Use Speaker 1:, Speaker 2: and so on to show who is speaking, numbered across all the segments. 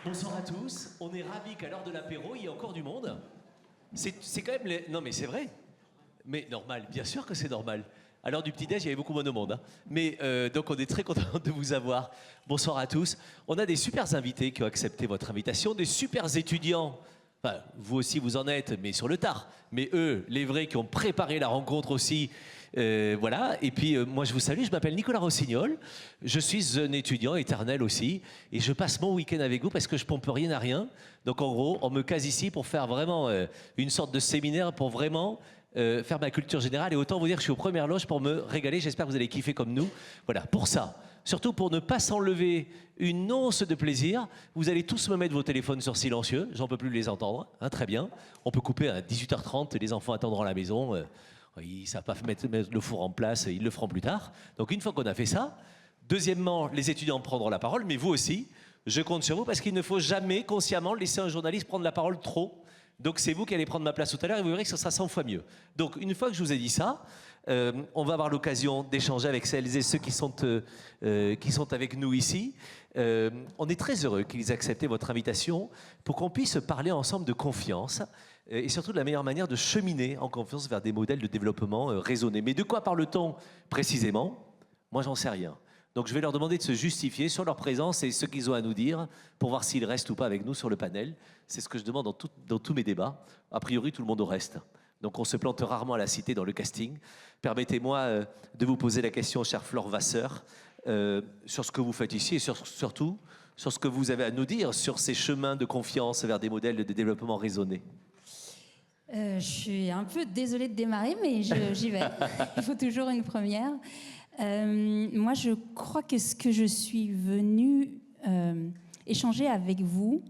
Speaker 1: Bonsoir à tous, on est ravis qu'à l'heure de l'apéro, il y ait encore du monde. C'est quand même... Non mais c'est vrai. Mais normal, bien sûr que c'est normal. À l'heure du petit-déj, il y avait beaucoup moins de monde. Hein. Mais donc on est très content de vous avoir. Bonsoir à tous. On a des super invités qui ont accepté votre invitation, des super étudiants. Enfin, vous aussi vous en êtes, mais sur le tard. Mais eux, les vrais qui ont préparé la rencontre aussi, voilà. Et puis moi je vous salue, je m'appelle Nicolas Rossignol. Je suis un étudiant éternel aussi. Et je passe mon week-end avec vous parce que je pompe rien à rien. Donc en gros, on me case ici pour faire vraiment une sorte de séminaire pour vraiment... faire ma culture générale et autant vous dire que je suis aux premières loges pour me régaler, j'espère que vous allez kiffer comme nous. Voilà, pour ça, surtout pour ne pas s'enlever une once de plaisir, vous allez tous me mettre vos téléphones sur silencieux, j'en peux plus les entendre, hein, très bien. On peut couper à 18h30, les enfants attendront à la maison, ils ne savent pas mettre le four en place, ils le feront plus tard. Donc une fois qu'on a fait ça, deuxièmement, les étudiants prendront la parole, mais vous aussi, je compte sur vous parce qu'il ne faut jamais consciemment laisser un journaliste prendre la parole trop. Donc c'est vous qui allez prendre ma place tout à l'heure et vous verrez que ce sera 100 fois mieux. Donc une fois que je vous ai dit ça, on va avoir l'occasion d'échanger avec celles et ceux qui sont avec nous ici. On est très heureux qu'ils aient accepté votre invitation pour qu'on puisse parler ensemble de confiance et surtout de la meilleure manière de cheminer en confiance vers des modèles de développement raisonnés. Mais de quoi parle-t-on précisément? Moi, j'en sais rien. Donc je vais leur demander de se justifier sur leur présence et ce qu'ils ont à nous dire pour voir s'ils restent ou pas avec nous sur le panel. C'est ce que je demande dans tous mes débats. A priori, tout le monde reste. Donc on se plante rarement à la cité dans le casting. Permettez-moi de vous poser la question, chère Flore Vasseur, sur ce que vous faites ici et surtout sur ce que vous avez à nous dire sur ces chemins de confiance vers des modèles de développement raisonnés.
Speaker 2: Je suis un peu désolée de démarrer, mais j'y vais. Il faut toujours une première. Moi, je crois que ce que je suis venue échanger avec vous,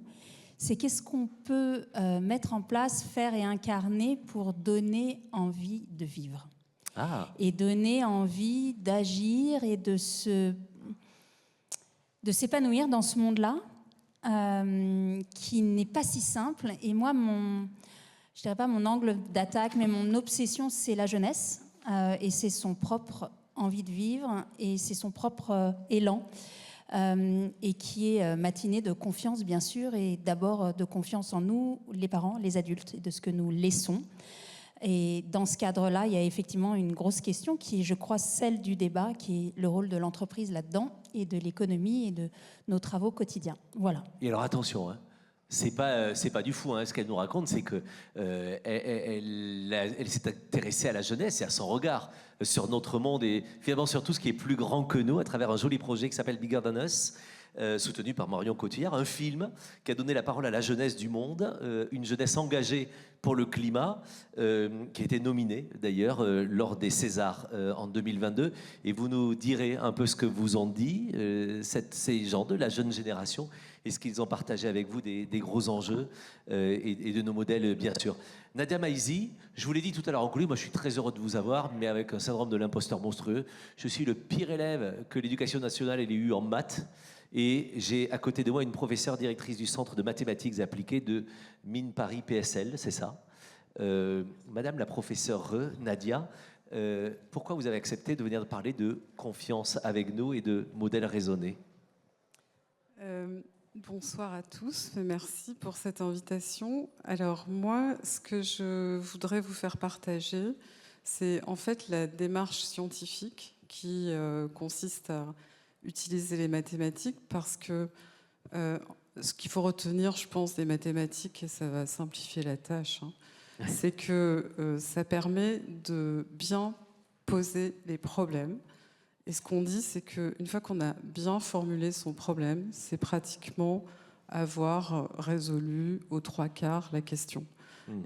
Speaker 2: c'est qu'est-ce qu'on peut mettre en place, faire et incarner pour donner envie de vivre.
Speaker 1: Ah.
Speaker 2: Et donner envie d'agir et de s'épanouir dans ce monde-là, qui n'est pas si simple. Et moi, je dirais pas mon angle d'attaque, mais mon obsession, c'est la jeunesse, et c'est son propre envie de vivre, et c'est son propre élan, et qui est matiné de confiance, bien sûr, et d'abord de confiance en nous, les parents, les adultes, et de ce que nous laissons. Et dans ce cadre-là, il y a effectivement une grosse question qui est, je crois, celle du débat, qui est le rôle de l'entreprise là-dedans, et de l'économie, et de nos travaux quotidiens. Voilà.
Speaker 1: Et alors attention, hein. C'est pas du fou, hein. Ce qu'elle nous raconte, c'est que elle s'est intéressée à la jeunesse et à son regard sur notre monde et finalement sur tout ce qui est plus grand que nous à travers un joli projet qui s'appelle Bigger Than Us, soutenu par Marion Cotillard, un film qui a donné la parole à la jeunesse du monde, une jeunesse engagée pour le climat, qui a été nominée d'ailleurs lors des Césars en 2022. Et vous nous direz un peu ce que vous en dit ces gens de la jeune génération et ce qu'ils ont partagé avec vous des gros enjeux et de nos modèles, bien sûr. Nadia Maizi, je vous l'ai dit tout à l'heure en coulisses, moi je suis très heureux de vous avoir, mais avec un syndrome de l'imposteur monstrueux. Je suis le pire élève que l'éducation nationale ait eu en maths. Et j'ai à côté de moi une professeure directrice du Centre de mathématiques appliquées de Mines Paris PSL, c'est ça. Madame la professeure Nadia, pourquoi vous avez accepté de venir parler de confiance avec nous et de modèles raisonnés?
Speaker 3: Bonsoir à tous, merci pour cette invitation. Alors moi, ce que je voudrais vous faire partager, c'est en fait la démarche scientifique qui consiste à utiliser les mathématiques parce que ce qu'il faut retenir, je pense, des mathématiques, et ça va simplifier la tâche, hein, c'est que ça permet de bien poser les problèmes. Et ce qu'on dit, c'est qu'une fois qu'on a bien formulé son problème, c'est pratiquement avoir résolu aux 3/4 la question.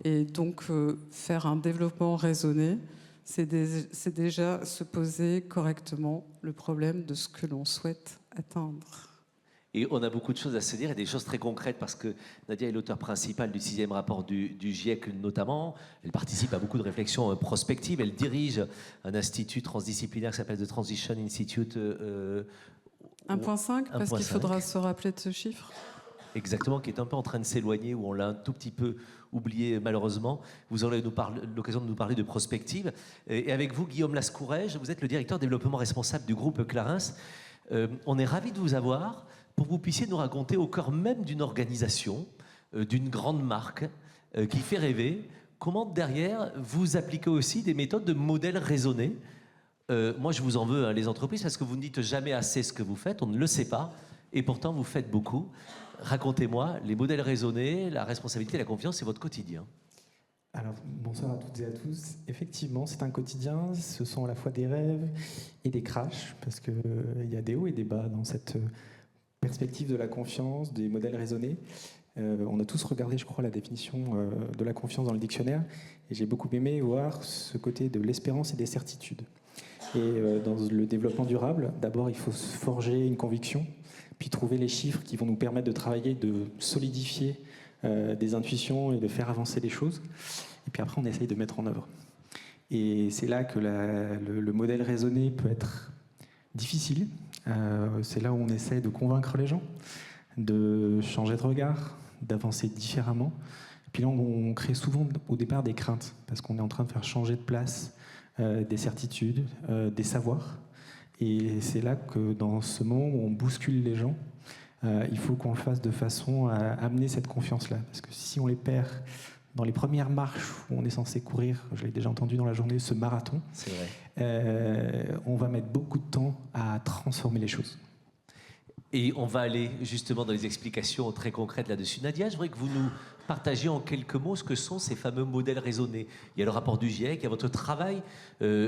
Speaker 3: Et donc, faire un développement raisonné, c'est déjà se poser correctement le problème de ce que l'on souhaite atteindre.
Speaker 1: Et on a beaucoup de choses à se dire et des choses très concrètes parce que Nadia est l'auteur principal du 6e rapport du GIEC notamment. Elle participe à beaucoup de réflexions prospectives. Elle dirige un institut transdisciplinaire qui s'appelle The Transition Institute.
Speaker 3: 1.5, parce qu'il faudra se rappeler de ce chiffre.
Speaker 1: Exactement, qui est un peu en train de s'éloigner, où on l'a un tout petit peu oublié malheureusement. Vous aurez l'occasion de nous parler de prospective. Et avec vous, Guillaume Lascourège, vous êtes le directeur développement responsable du groupe Clarins. On est ravis de vous avoir pour que vous puissiez nous raconter au cœur même d'une organisation, d'une grande marque qui fait rêver, comment derrière vous appliquez aussi des méthodes de modèles raisonnés. Moi je vous en veux, hein, les entreprises, parce que vous ne dites jamais assez ce que vous faites, on ne le sait pas, et pourtant vous faites beaucoup. Racontez-moi, les modèles raisonnés, la responsabilité, la confiance, c'est votre quotidien.
Speaker 4: Alors, bonsoir à toutes et à tous. Effectivement, c'est un quotidien, ce sont à la fois des rêves et des crashs, parce qu'il y a des hauts et des bas dans cette perspective de la confiance, des modèles raisonnés. On a tous regardé, je crois, la définition de la confiance dans le dictionnaire, et j'ai beaucoup aimé voir ce côté de l'espérance et des certitudes. Et dans le développement durable, d'abord, il faut se forger une conviction, puis trouver les chiffres qui vont nous permettre de travailler, de solidifier des intuitions et de faire avancer les choses. Et puis après, on essaye de mettre en œuvre. Et c'est là que le modèle raisonné peut être difficile. C'est là où on essaie de convaincre les gens, de changer de regard, d'avancer différemment. Puis là, on crée souvent au départ des craintes, parce qu'on est en train de faire changer de place des certitudes, des savoirs. Et c'est là que dans ce moment où on bouscule les gens, il faut qu'on le fasse de façon à amener cette confiance-là. Parce que si on les perd dans les premières marches où on est censé courir, je l'ai déjà entendu dans la journée, ce marathon,
Speaker 1: c'est vrai.
Speaker 4: On va mettre beaucoup de temps à transformer les choses.
Speaker 1: Et on va aller justement dans les explications très concrètes là-dessus. Nadia, je voudrais que vous nous partagiez en quelques mots ce que sont ces fameux modèles raisonnés. Il y a le rapport du GIEC, il y a votre travail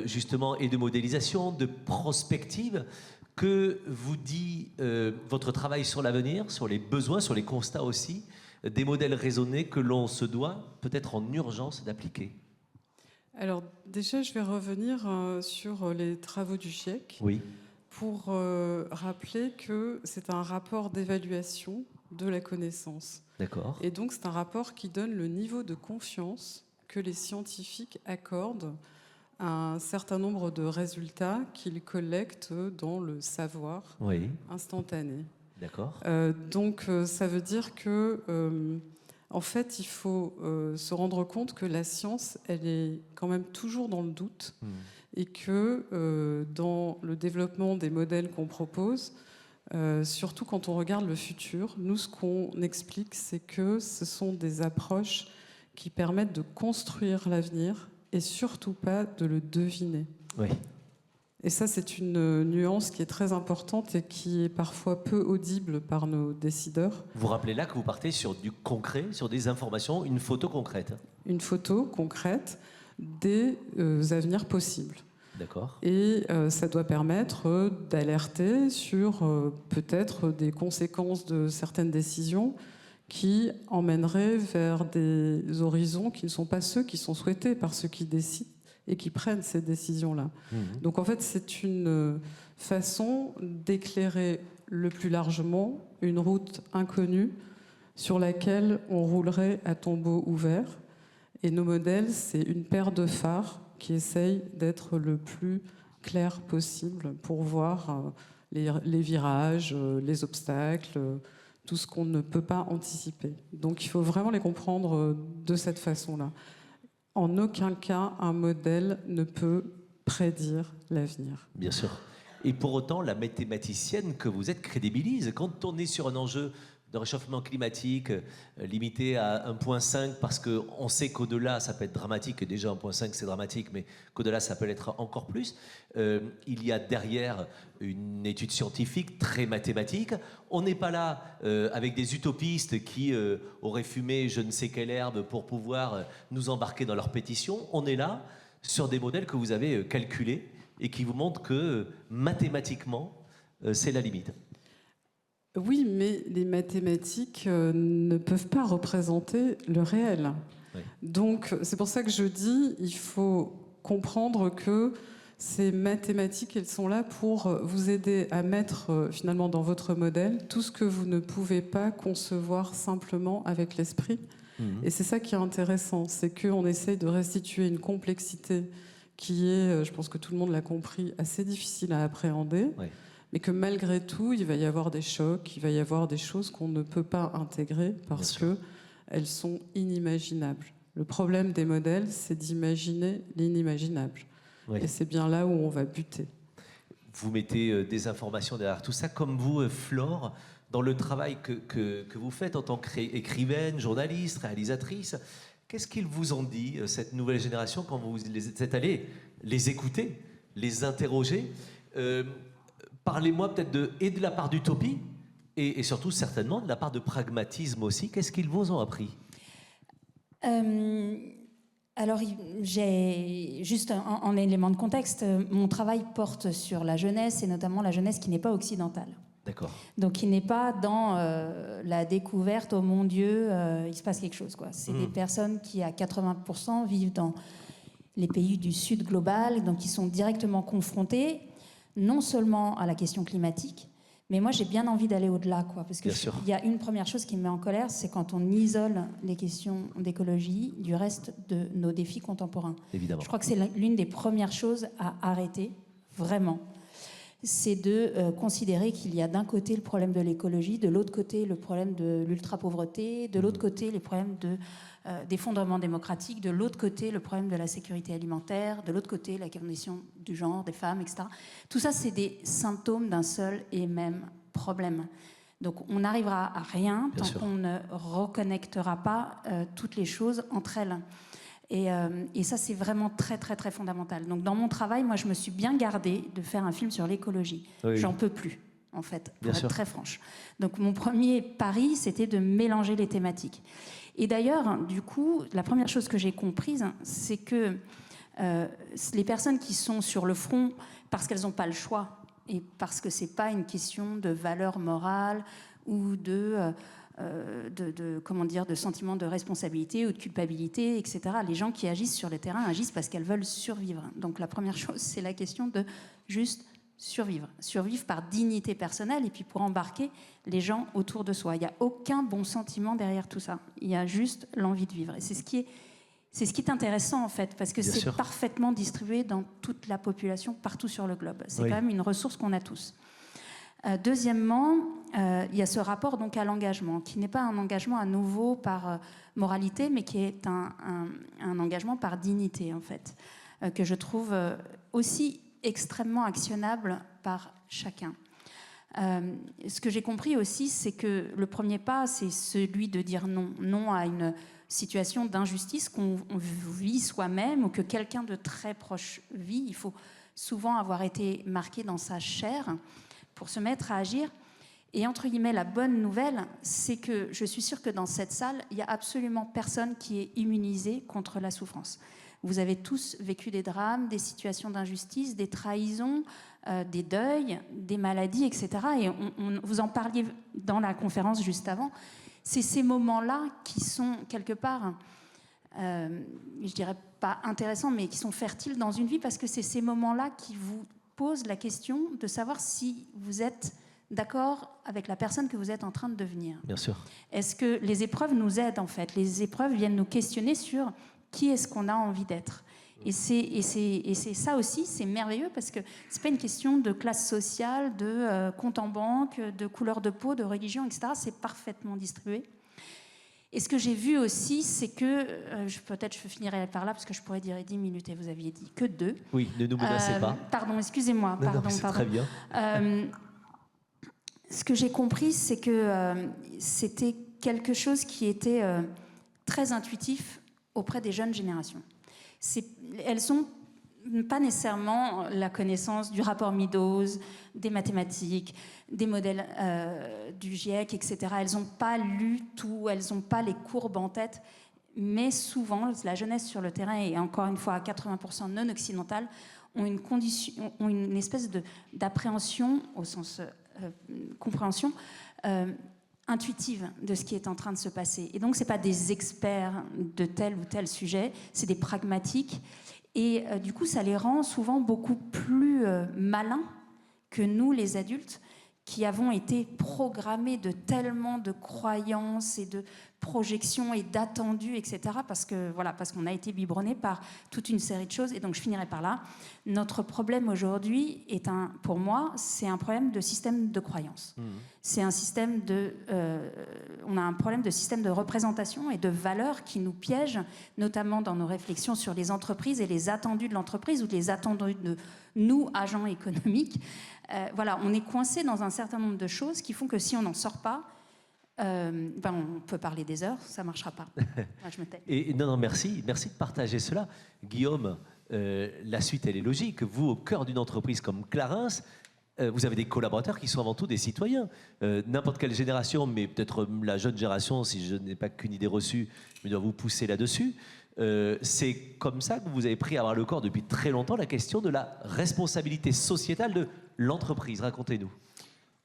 Speaker 1: justement et de modélisation, de prospective. Que vous dit votre travail sur l'avenir, sur les besoins, sur les constats aussi, des modèles raisonnés que l'on se doit peut-être en urgence d'appliquer?
Speaker 3: Alors déjà, je vais revenir sur les travaux du GIEC.
Speaker 1: Oui.
Speaker 3: Pour rappeler que c'est un rapport d'évaluation de la connaissance.
Speaker 1: D'accord.
Speaker 3: Et donc, c'est un rapport qui donne le niveau de confiance que les scientifiques accordent à un certain nombre de résultats qu'ils collectent dans le savoir instantané.
Speaker 1: D'accord.
Speaker 3: Donc, ça veut dire que, en fait, il faut se rendre compte que la science, elle est quand même toujours dans le doute. Et que dans le développement des modèles qu'on propose, surtout quand on regarde le futur, nous, ce qu'on explique, c'est que ce sont des approches qui permettent de construire l'avenir et surtout pas de le deviner.
Speaker 1: Oui.
Speaker 3: Et ça, c'est une nuance qui est très importante et qui est parfois peu audible par nos décideurs.
Speaker 1: Vous rappelez là que vous partez sur du concret, sur des informations, une photo concrète.
Speaker 3: Une photo concrète des avenirs possibles.
Speaker 1: D'accord.
Speaker 3: Et ça doit permettre d'alerter sur peut-être des conséquences de certaines décisions qui emmèneraient vers des horizons qui ne sont pas ceux qui sont souhaités par ceux qui décident et qui prennent ces décisions-là. Donc en fait, c'est une façon d'éclairer le plus largement une route inconnue sur laquelle on roulerait à tombeau ouvert. Et nos modèles, c'est une paire de phares qui essaye d'être le plus clair possible pour voir les virages, les obstacles, tout ce qu'on ne peut pas anticiper. Donc il faut vraiment les comprendre de cette façon-là. En aucun cas, un modèle ne peut prédire l'avenir.
Speaker 1: Bien sûr. Et pour autant, la mathématicienne que vous êtes crédibilise. Quand on est sur un enjeu de réchauffement climatique limité à 1,5 parce qu'on sait qu'au-delà, ça peut être dramatique, et déjà 1,5 c'est dramatique, mais qu'au-delà, ça peut l'être encore plus. Il y a derrière une étude scientifique très mathématique. On n'est pas là avec des utopistes qui auraient fumé je ne sais quelle herbe pour pouvoir nous embarquer dans leur pétition. On est là sur des modèles que vous avez calculés et qui vous montrent que mathématiquement, c'est la limite.
Speaker 3: Oui, mais les mathématiques ne peuvent pas représenter le réel.
Speaker 1: Oui.
Speaker 3: Donc, c'est pour ça que je dis, il faut comprendre que ces mathématiques, elles sont là pour vous aider à mettre finalement dans votre modèle tout ce que vous ne pouvez pas concevoir simplement avec l'esprit. Et c'est ça qui est intéressant, c'est qu'on essaye de restituer une complexité qui est, je pense que tout le monde l'a compris, assez difficile à appréhender.
Speaker 1: Oui.
Speaker 3: Mais que malgré tout, il va y avoir des chocs, il va y avoir des choses qu'on ne peut pas intégrer parce qu'elles sont inimaginables. Le problème des modèles, c'est d'imaginer l'inimaginable. Oui. Et c'est bien là où on va buter.
Speaker 1: Vous mettez des informations derrière tout ça, comme vous, Flore, dans le travail que vous faites en tant qu'écrivaine, journaliste, réalisatrice. Qu'est-ce qu'ils vous ont dit, cette nouvelle génération, quand vous êtes allés les écouter, les interroger Parlez-moi peut-être de la part d'utopie et surtout certainement de la part de pragmatisme aussi. Qu'est-ce qu'ils vous ont appris
Speaker 2: Alors, j'ai juste en élément de contexte, mon travail porte sur la jeunesse et notamment la jeunesse qui n'est pas occidentale.
Speaker 1: D'accord.
Speaker 2: Donc, qui n'est pas dans la découverte, oh mon Dieu, il se passe quelque chose, quoi. C'est des personnes qui, à 80%, vivent dans les pays du Sud global, donc qui sont directement confrontées non seulement à la question climatique, mais moi j'ai bien envie d'aller au-delà, quoi, parce que il y a une première chose qui me met en colère, c'est quand on isole les questions d'écologie du reste de nos défis contemporains.
Speaker 1: Évidemment.
Speaker 2: Je crois que c'est l'une des premières choses à arrêter, vraiment. C'est de considérer qu'il y a d'un côté le problème de l'écologie, de l'autre côté le problème de l'ultra-pauvreté, de l'autre côté les problèmes d'effondrement démocratique, de l'autre côté le problème de la sécurité alimentaire, de l'autre côté la condition du genre, des femmes, etc. Tout ça, c'est des symptômes d'un seul et même problème. Donc on n'arrivera à rien tant qu'on ne reconnectera pas toutes les choses entre elles. Et ça, c'est vraiment très, très, très fondamental. Donc, dans mon travail, moi, je me suis bien gardée de faire un film sur l'écologie. Oui. J'en peux plus, en fait, pour être très franche. Donc, mon premier pari, c'était de mélanger les thématiques. Et d'ailleurs, du coup, la première chose que j'ai comprise, c'est que les personnes qui sont sur le front, parce qu'elles n'ont pas le choix, et parce que ce n'est pas une question de valeur morale ou comment dire, de sentiment de responsabilité ou de culpabilité, etc. Les gens qui agissent sur le terrain agissent parce qu'elles veulent survivre. Donc la première chose, c'est la question de juste survivre. Survivre par dignité personnelle et puis pour embarquer les gens autour de soi. Il n'y a aucun bon sentiment derrière tout ça. Il y a juste l'envie de vivre. Et c'est ce qui est intéressant, en fait, parce que c'est parfaitement distribué dans toute la population, partout sur le globe. C'est quand même une ressource qu'on a tous. Deuxièmement, il y a ce rapport donc à l'engagement, qui n'est pas un engagement à nouveau par moralité, mais qui est un engagement par dignité, en fait, que je trouve aussi extrêmement actionnable par chacun. Ce que j'ai compris aussi, c'est que le premier pas, c'est celui de dire non. Non à une situation d'injustice qu'on vit soi-même ou que quelqu'un de très proche vit. Il faut souvent avoir été marqué dans sa chair pour se mettre à agir. Et entre guillemets, la bonne nouvelle, c'est que je suis sûre que dans cette salle, il n'y a absolument personne qui est immunisé contre la souffrance. Vous avez tous vécu des drames, des situations d'injustice, des trahisons, des deuils, des maladies, etc. Et vous en parliez dans la conférence juste avant. C'est ces moments-là qui sont quelque part, je dirais pas intéressants, mais qui sont fertiles dans une vie, parce que c'est ces moments-là qui vous posent la question de savoir si vous êtes d'accord avec la personne que vous êtes en train de devenir.
Speaker 1: Bien sûr.
Speaker 2: Est-ce que les épreuves nous aident, en fait? Les épreuves viennent nous questionner sur qui est-ce qu'on a envie d'être. Et c'est ça aussi, c'est merveilleux, parce que c'est pas une question de classe sociale, de compte en banque, de couleur de peau, de religion, etc. C'est parfaitement distribué. Et ce que j'ai vu aussi, c'est que, peut-être je finirai par là, parce que je pourrais dire 10 minutes, et vous aviez dit que 2.
Speaker 1: Oui, ne nous menacez pas.
Speaker 2: Pardon, excusez-moi. Pardon.
Speaker 1: Très bien.
Speaker 2: Ce que j'ai compris, c'est que c'était quelque chose qui était très intuitif auprès des jeunes générations. Elles n'ont pas nécessairement la connaissance du rapport Meadows, des mathématiques, des modèles du GIEC, etc. Elles n'ont pas lu tout, elles n'ont pas les courbes en tête, mais souvent, la jeunesse sur le terrain, et encore une fois à 80% non occidentale, ont une espèce d'appréhension, au sens compréhension, intuitive de ce qui est en train de se passer. Et donc, ce n'est pas des experts de tel ou tel sujet, c'est des pragmatiques. Et du coup, ça les rend souvent beaucoup plus malins que nous, les adultes, qui avons été programmés de tellement de croyances et de projections et d'attendus, etc. Parce qu'on a été biberonnés par toute une série de choses. Et donc, je finirai par là. Notre problème aujourd'hui pour moi, c'est un problème de système de croyance. C'est un système on a un problème de système de représentation et de valeurs qui nous piègent, notamment dans nos réflexions sur les entreprises et les attendus de l'entreprise ou les attendus de nous, agents économiques. On est coincé dans un certain nombre de choses qui font que si on n'en sort pas, on peut parler des heures, ça ne marchera pas. Je me tais.
Speaker 1: Et non, merci de partager cela. Guillaume, la suite, elle est logique. Vous, au cœur d'une entreprise comme Clarins, vous avez des collaborateurs qui sont avant tout des citoyens. N'importe quelle génération, mais peut-être la jeune génération, si je n'ai pas qu'une idée reçue, je dois vous pousser là-dessus. C'est comme ça que vous avez pris à bras le corps depuis très longtemps la question de la responsabilité sociétale de l'entreprise. Racontez-nous.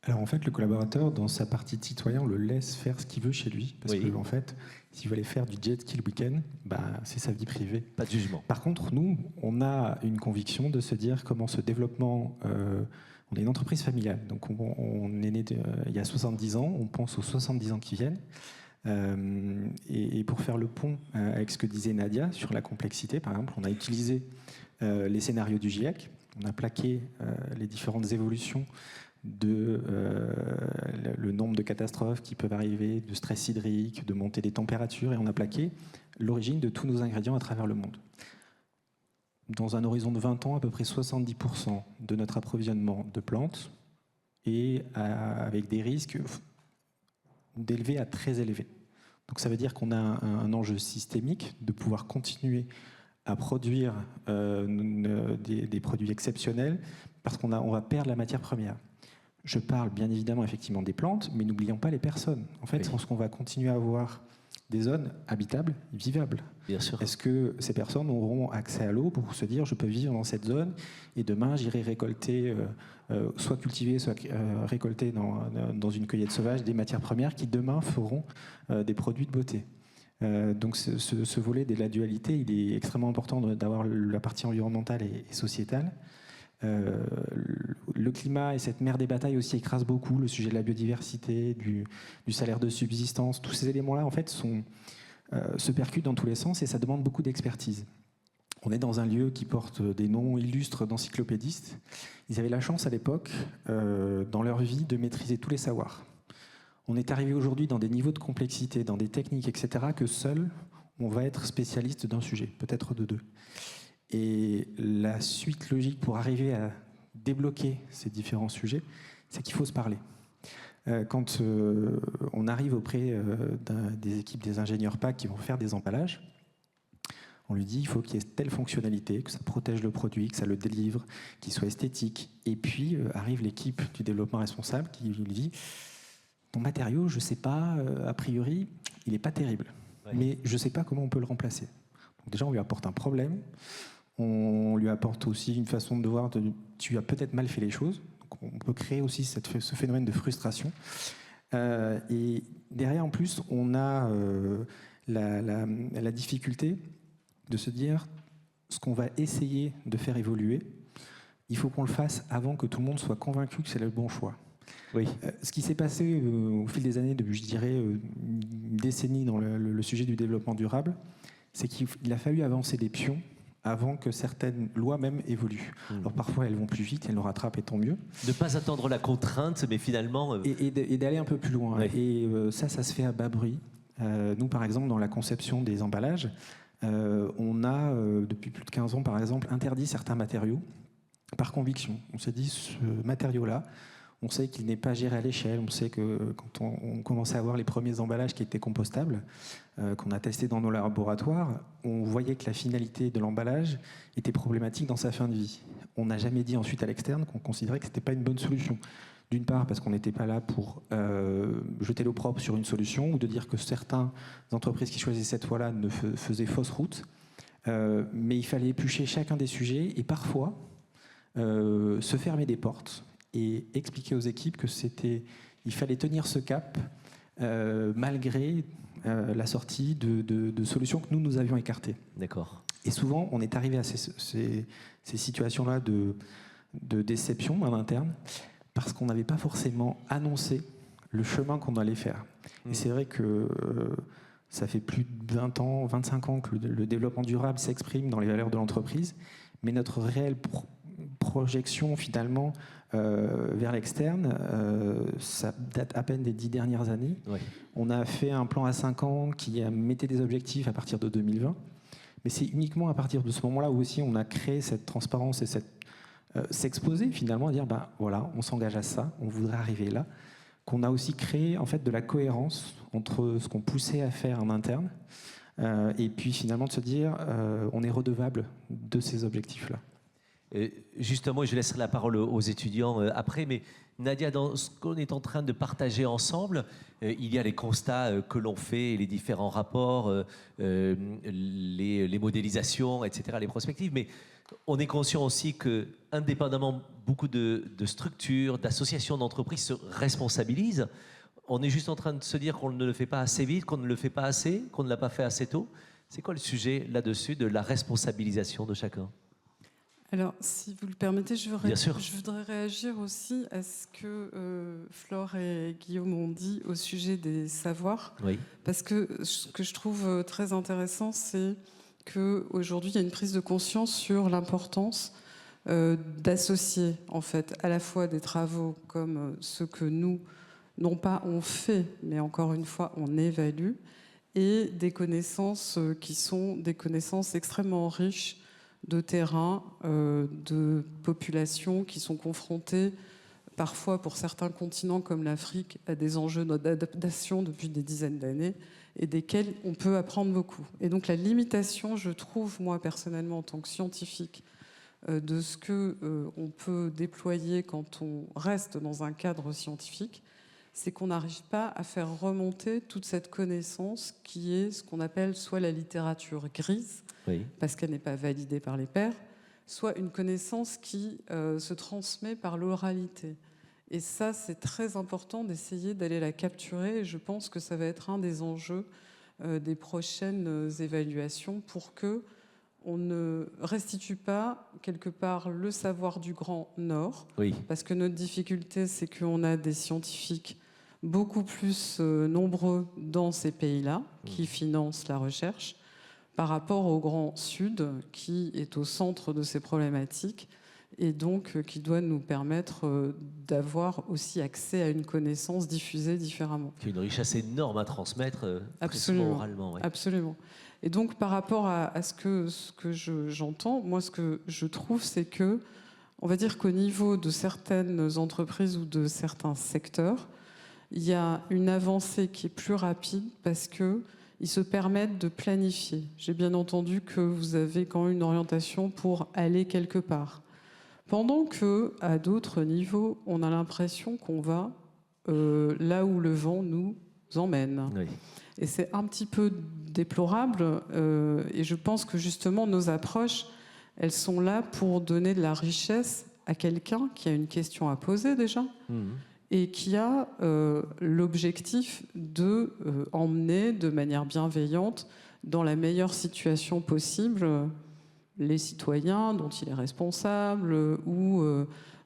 Speaker 4: Alors en fait, le collaborateur, dans sa partie de citoyen, on le laisse faire ce qu'il veut chez lui. Parce que en fait, s'il veut aller faire du jet ski le week-end, c'est sa vie privée.
Speaker 1: Pas de jugement.
Speaker 4: Par contre, nous, on a une conviction de se dire comment ce développement... on est une entreprise familiale. Donc on est né il y a 70 ans, on pense aux 70 ans qui viennent. Et pour faire le pont avec ce que disait Nadia sur la complexité, par exemple, on a utilisé les scénarios du GIEC, on a plaqué les différentes évolutions de le nombre de catastrophes qui peuvent arriver, de stress hydrique, de montée des températures, et on a plaqué l'origine de tous nos ingrédients à travers le monde. Dans un horizon de 20 ans, à peu près 70% de notre approvisionnement de plantes est avec des risques d'élevés à très élevés. Donc ça veut dire qu'on a un enjeu systémique de pouvoir continuer à produire des produits exceptionnels parce qu'on va perdre la matière première. Je parle bien évidemment effectivement des plantes, mais n'oublions pas les personnes. En fait, je pense qu'on va continuer à avoir des zones habitables, vivables.
Speaker 1: Bien sûr.
Speaker 4: Est-ce que ces personnes auront accès à l'eau pour se dire je peux vivre dans cette zone et demain j'irai récolter, soit cultiver, soit récolter dans une cueillette sauvage des matières premières qui demain feront des produits de beauté. Donc ce volet de la dualité, il est extrêmement important d'avoir la partie environnementale et sociétale. Le climat et cette mer des batailles aussi écrasent beaucoup le sujet de la biodiversité, du salaire de subsistance. Tous ces éléments-là, en fait, se percutent dans tous les sens et ça demande beaucoup d'expertise. On est dans un lieu qui porte des noms illustres d'encyclopédistes. Ils avaient la chance à l'époque, dans leur vie, de maîtriser tous les savoirs. On est arrivé aujourd'hui dans des niveaux de complexité, dans des techniques, etc., que seul on va être spécialiste d'un sujet, peut-être de deux. Et la suite logique pour arriver à débloquer ces différents sujets, c'est qu'il faut se parler. Quand on arrive auprès des équipes des ingénieurs PAC qui vont faire des emballages, on lui dit il faut qu'il y ait telle fonctionnalité, que ça protège le produit, que ça le délivre, qu'il soit esthétique. Et puis arrive l'équipe du développement responsable qui lui dit ton matériau, je ne sais pas, a priori, il n'est pas terrible, mais je ne sais pas comment on peut le remplacer. Donc déjà, on lui apporte un problème. On lui apporte aussi une façon de voir tu as peut-être mal fait les choses. Donc on peut créer aussi ce phénomène de frustration. Et derrière, en plus, on a la difficulté de se dire ce qu'on va essayer de faire évoluer, il faut qu'on le fasse avant que tout le monde soit convaincu que c'est le bon choix. Oui. Ce qui s'est passé au fil des années, depuis, je dirais, une décennie dans le sujet du développement durable, c'est qu'il a fallu avancer des pions avant que certaines lois même évoluent. Alors parfois elles vont plus vite, elles nous rattrapent et tant mieux.
Speaker 1: Ne pas attendre la contrainte, mais finalement...
Speaker 4: Et d'aller un peu plus loin. Oui. Et ça se fait à bas bruit. Nous par exemple, dans la conception des emballages, on a depuis plus de 15 ans par exemple interdit certains matériaux par conviction. On s'est dit ce matériau-là, On sait qu'il n'est pas géré à l'échelle. On sait que quand on commençait à avoir les premiers emballages qui étaient compostables, qu'on a testés dans nos laboratoires, on voyait que la finalité de l'emballage était problématique dans sa fin de vie. On n'a jamais dit ensuite à l'externe qu'on considérait que ce n'était pas une bonne solution. D'une part, parce qu'on n'était pas là pour jeter l'opprobre sur une solution ou de dire que certaines entreprises qui choisissaient cette voie-là faisaient fausse route. Mais il fallait éplucher chacun des sujets et parfois se fermer des portes et expliquer aux équipes que il fallait tenir ce cap malgré la sortie de solutions que nous avions écartées.
Speaker 1: D'accord.
Speaker 4: Et souvent, on est arrivé à ces situations-là de déception en interne parce qu'on n'avait pas forcément annoncé le chemin qu'on allait faire. Et c'est vrai que ça fait plus de 20 ans, 25 ans que le développement durable s'exprime dans les valeurs de l'entreprise, mais notre réelle projection finalement vers l'externe, ça date à peine des 10 dernières années.
Speaker 1: Oui.
Speaker 4: On a fait un plan à 5 ans qui mettait des objectifs à partir de 2020, mais c'est uniquement à partir de ce moment-là où aussi on a créé cette transparence et s'exposer finalement à dire voilà, on s'engage à ça, on voudrait arriver là, qu'on a aussi créé en fait de la cohérence entre ce qu'on poussait à faire en interne et puis finalement de se dire on est redevable de ces objectifs-là.
Speaker 1: Justement, je laisserai la parole aux étudiants après, mais Nadia, dans ce qu'on est en train de partager ensemble, il y a les constats que l'on fait, les différents rapports, les modélisations, etc., les prospectives, mais on est conscient aussi que, indépendamment, beaucoup de structures, d'associations, d'entreprises se responsabilisent. On est juste en train de se dire qu'on ne le fait pas assez vite, qu'on ne le fait pas assez, qu'on ne l'a pas fait assez tôt. C'est quoi le sujet là-dessus de la responsabilisation de chacun ?
Speaker 3: Alors, si vous le permettez, je voudrais réagir aussi à ce que Flore et Guillaume ont dit au sujet des savoirs.
Speaker 1: Oui.
Speaker 3: Parce que ce que je trouve très intéressant, c'est qu'aujourd'hui, il y a une prise de conscience sur l'importance d'associer, en fait, à la fois des travaux comme ceux que nous, non pas on fait, mais encore une fois, on évalue, et des connaissances qui sont des connaissances extrêmement riches de terrain, de populations qui sont confrontées parfois pour certains continents comme l'Afrique à des enjeux d'adaptation depuis des dizaines d'années et desquels on peut apprendre beaucoup. Et donc la limitation, je trouve, moi personnellement en tant que scientifique, de ce qu'on peut déployer quand on reste dans un cadre scientifique, c'est qu'on n'arrive pas à faire remonter toute cette connaissance qui est ce qu'on appelle soit la littérature grise, oui, parce qu'elle n'est pas validée par les pairs, soit une connaissance qui se transmet par l'oralité. Et ça, c'est très important d'essayer d'aller la capturer, et je pense que ça va être un des enjeux des prochaines évaluations pour que on ne restitue pas quelque part le savoir du Grand Nord, oui, parce que notre difficulté, c'est qu'on a des scientifiques beaucoup plus nombreux dans ces pays-là qui financent la recherche par rapport au Grand Sud qui est au centre de ces problématiques et donc qui doit nous permettre d'avoir aussi accès à une connaissance diffusée différemment.
Speaker 1: C'est une richesse énorme à transmettre
Speaker 3: absolument,
Speaker 1: oralement. Ouais.
Speaker 3: Absolument. Et donc par rapport à ce que j'entends, moi ce que je trouve, c'est que on va dire qu'au niveau de certaines entreprises ou de certains secteurs, il y a une avancée qui est plus rapide parce qu'ils se permettent de planifier. J'ai bien entendu que vous avez quand même une orientation pour aller quelque part. Pendant qu'à d'autres niveaux, on a l'impression qu'on va là où le vent nous emmène. Oui. Et c'est un petit peu déplorable. Et je pense que justement, nos approches, elles sont là pour donner de la richesse à quelqu'un qui a une question à poser déjà. Et qui a l'objectif de emmener de manière bienveillante dans la meilleure situation possible les citoyens dont il est responsable ou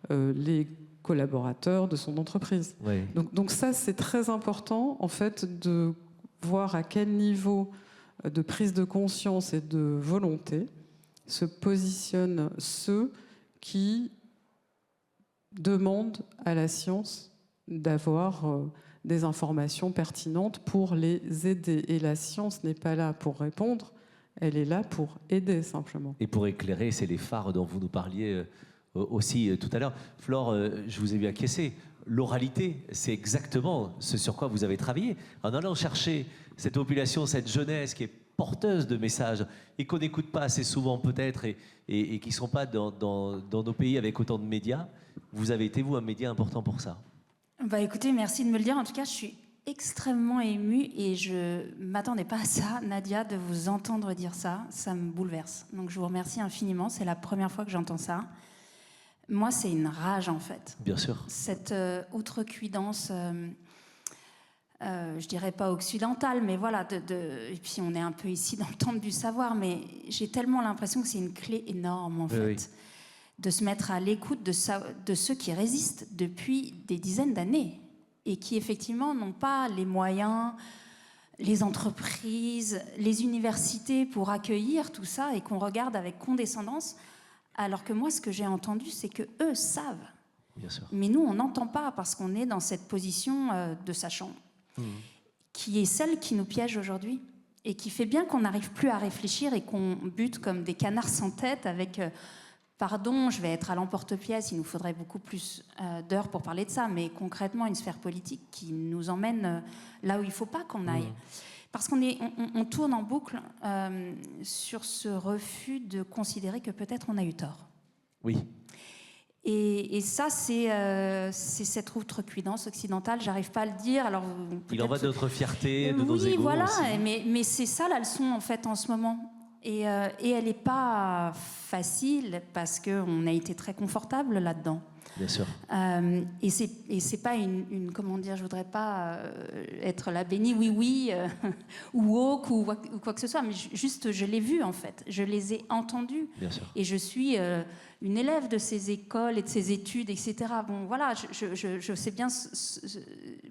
Speaker 3: les collaborateurs de son entreprise. Oui. Donc ça, c'est très important, en fait, de voir à quel niveau de prise de conscience et de volonté se positionnent ceux qui demandent à la science d'avoir des informations pertinentes pour les aider. Et la science n'est pas là pour répondre, elle est là pour aider simplement.
Speaker 1: Et pour éclairer, c'est les phares dont vous nous parliez aussi tout à l'heure. Flore, je vous ai vu acquiescer. l'oralité, c'est exactement ce sur quoi vous avez travaillé. En allant chercher cette population, cette jeunesse qui est porteuse de messages et qu'on n'écoute pas assez souvent peut-être et qui ne sont pas dans nos pays avec autant de médias, vous avez été, vous, un média important pour ça.
Speaker 2: Bah écoutez, merci de me le dire. En tout cas, je suis extrêmement émue et je m'attendais pas à ça, Nadia, de vous entendre dire ça. Ça me bouleverse. Donc je vous remercie infiniment. C'est la première fois que j'entends ça. Moi, c'est une rage, en fait.
Speaker 1: Bien sûr.
Speaker 2: Cette outrecuidance, je dirais pas occidentale, mais voilà. Et puis, on est un peu ici dans le temple du savoir, mais j'ai tellement l'impression que c'est une clé énorme, en fait,
Speaker 1: oui.
Speaker 2: de se mettre à l'écoute de ceux qui résistent depuis des dizaines d'années et qui, effectivement, n'ont pas les moyens, les entreprises, les universités pour accueillir tout ça et qu'on regarde avec condescendance. Alors que moi, ce que j'ai entendu, c'est que eux savent.
Speaker 1: Bien sûr.
Speaker 2: Mais nous, on n'entend pas parce qu'on est dans cette position de sachant, qui est celle qui nous piège aujourd'hui et qui fait bien qu'on n'arrive plus à réfléchir et qu'on bute comme des canards sans tête avec pardon, je vais être à l'emporte-pièce, il nous faudrait beaucoup plus d'heures pour parler de ça, mais concrètement, une sphère politique qui nous emmène là où il ne faut pas qu'on aille. Parce qu'on tourne en boucle sur ce refus de considérer que peut-être on a eu tort.
Speaker 1: Oui.
Speaker 2: Et ça, c'est cette outrecuidance occidentale. J'arrive pas à le dire. Alors,
Speaker 1: il en va de notre fierté, de nos égos.
Speaker 2: Oui, voilà.
Speaker 1: Aussi.
Speaker 2: Mais c'est ça la leçon en fait en ce moment. Et elle n'est pas facile parce qu'on a été très confortable là-dedans.
Speaker 1: Bien sûr.
Speaker 2: Et c'est pas une comment dire, je voudrais pas être la bénie oui ou woke ou quoi que ce soit, mais juste je l'ai vu en fait, je les ai entendus.
Speaker 1: Bien sûr.
Speaker 2: Et je suis une élève de ces écoles et de ces études, etc. Bon voilà, je sais bien,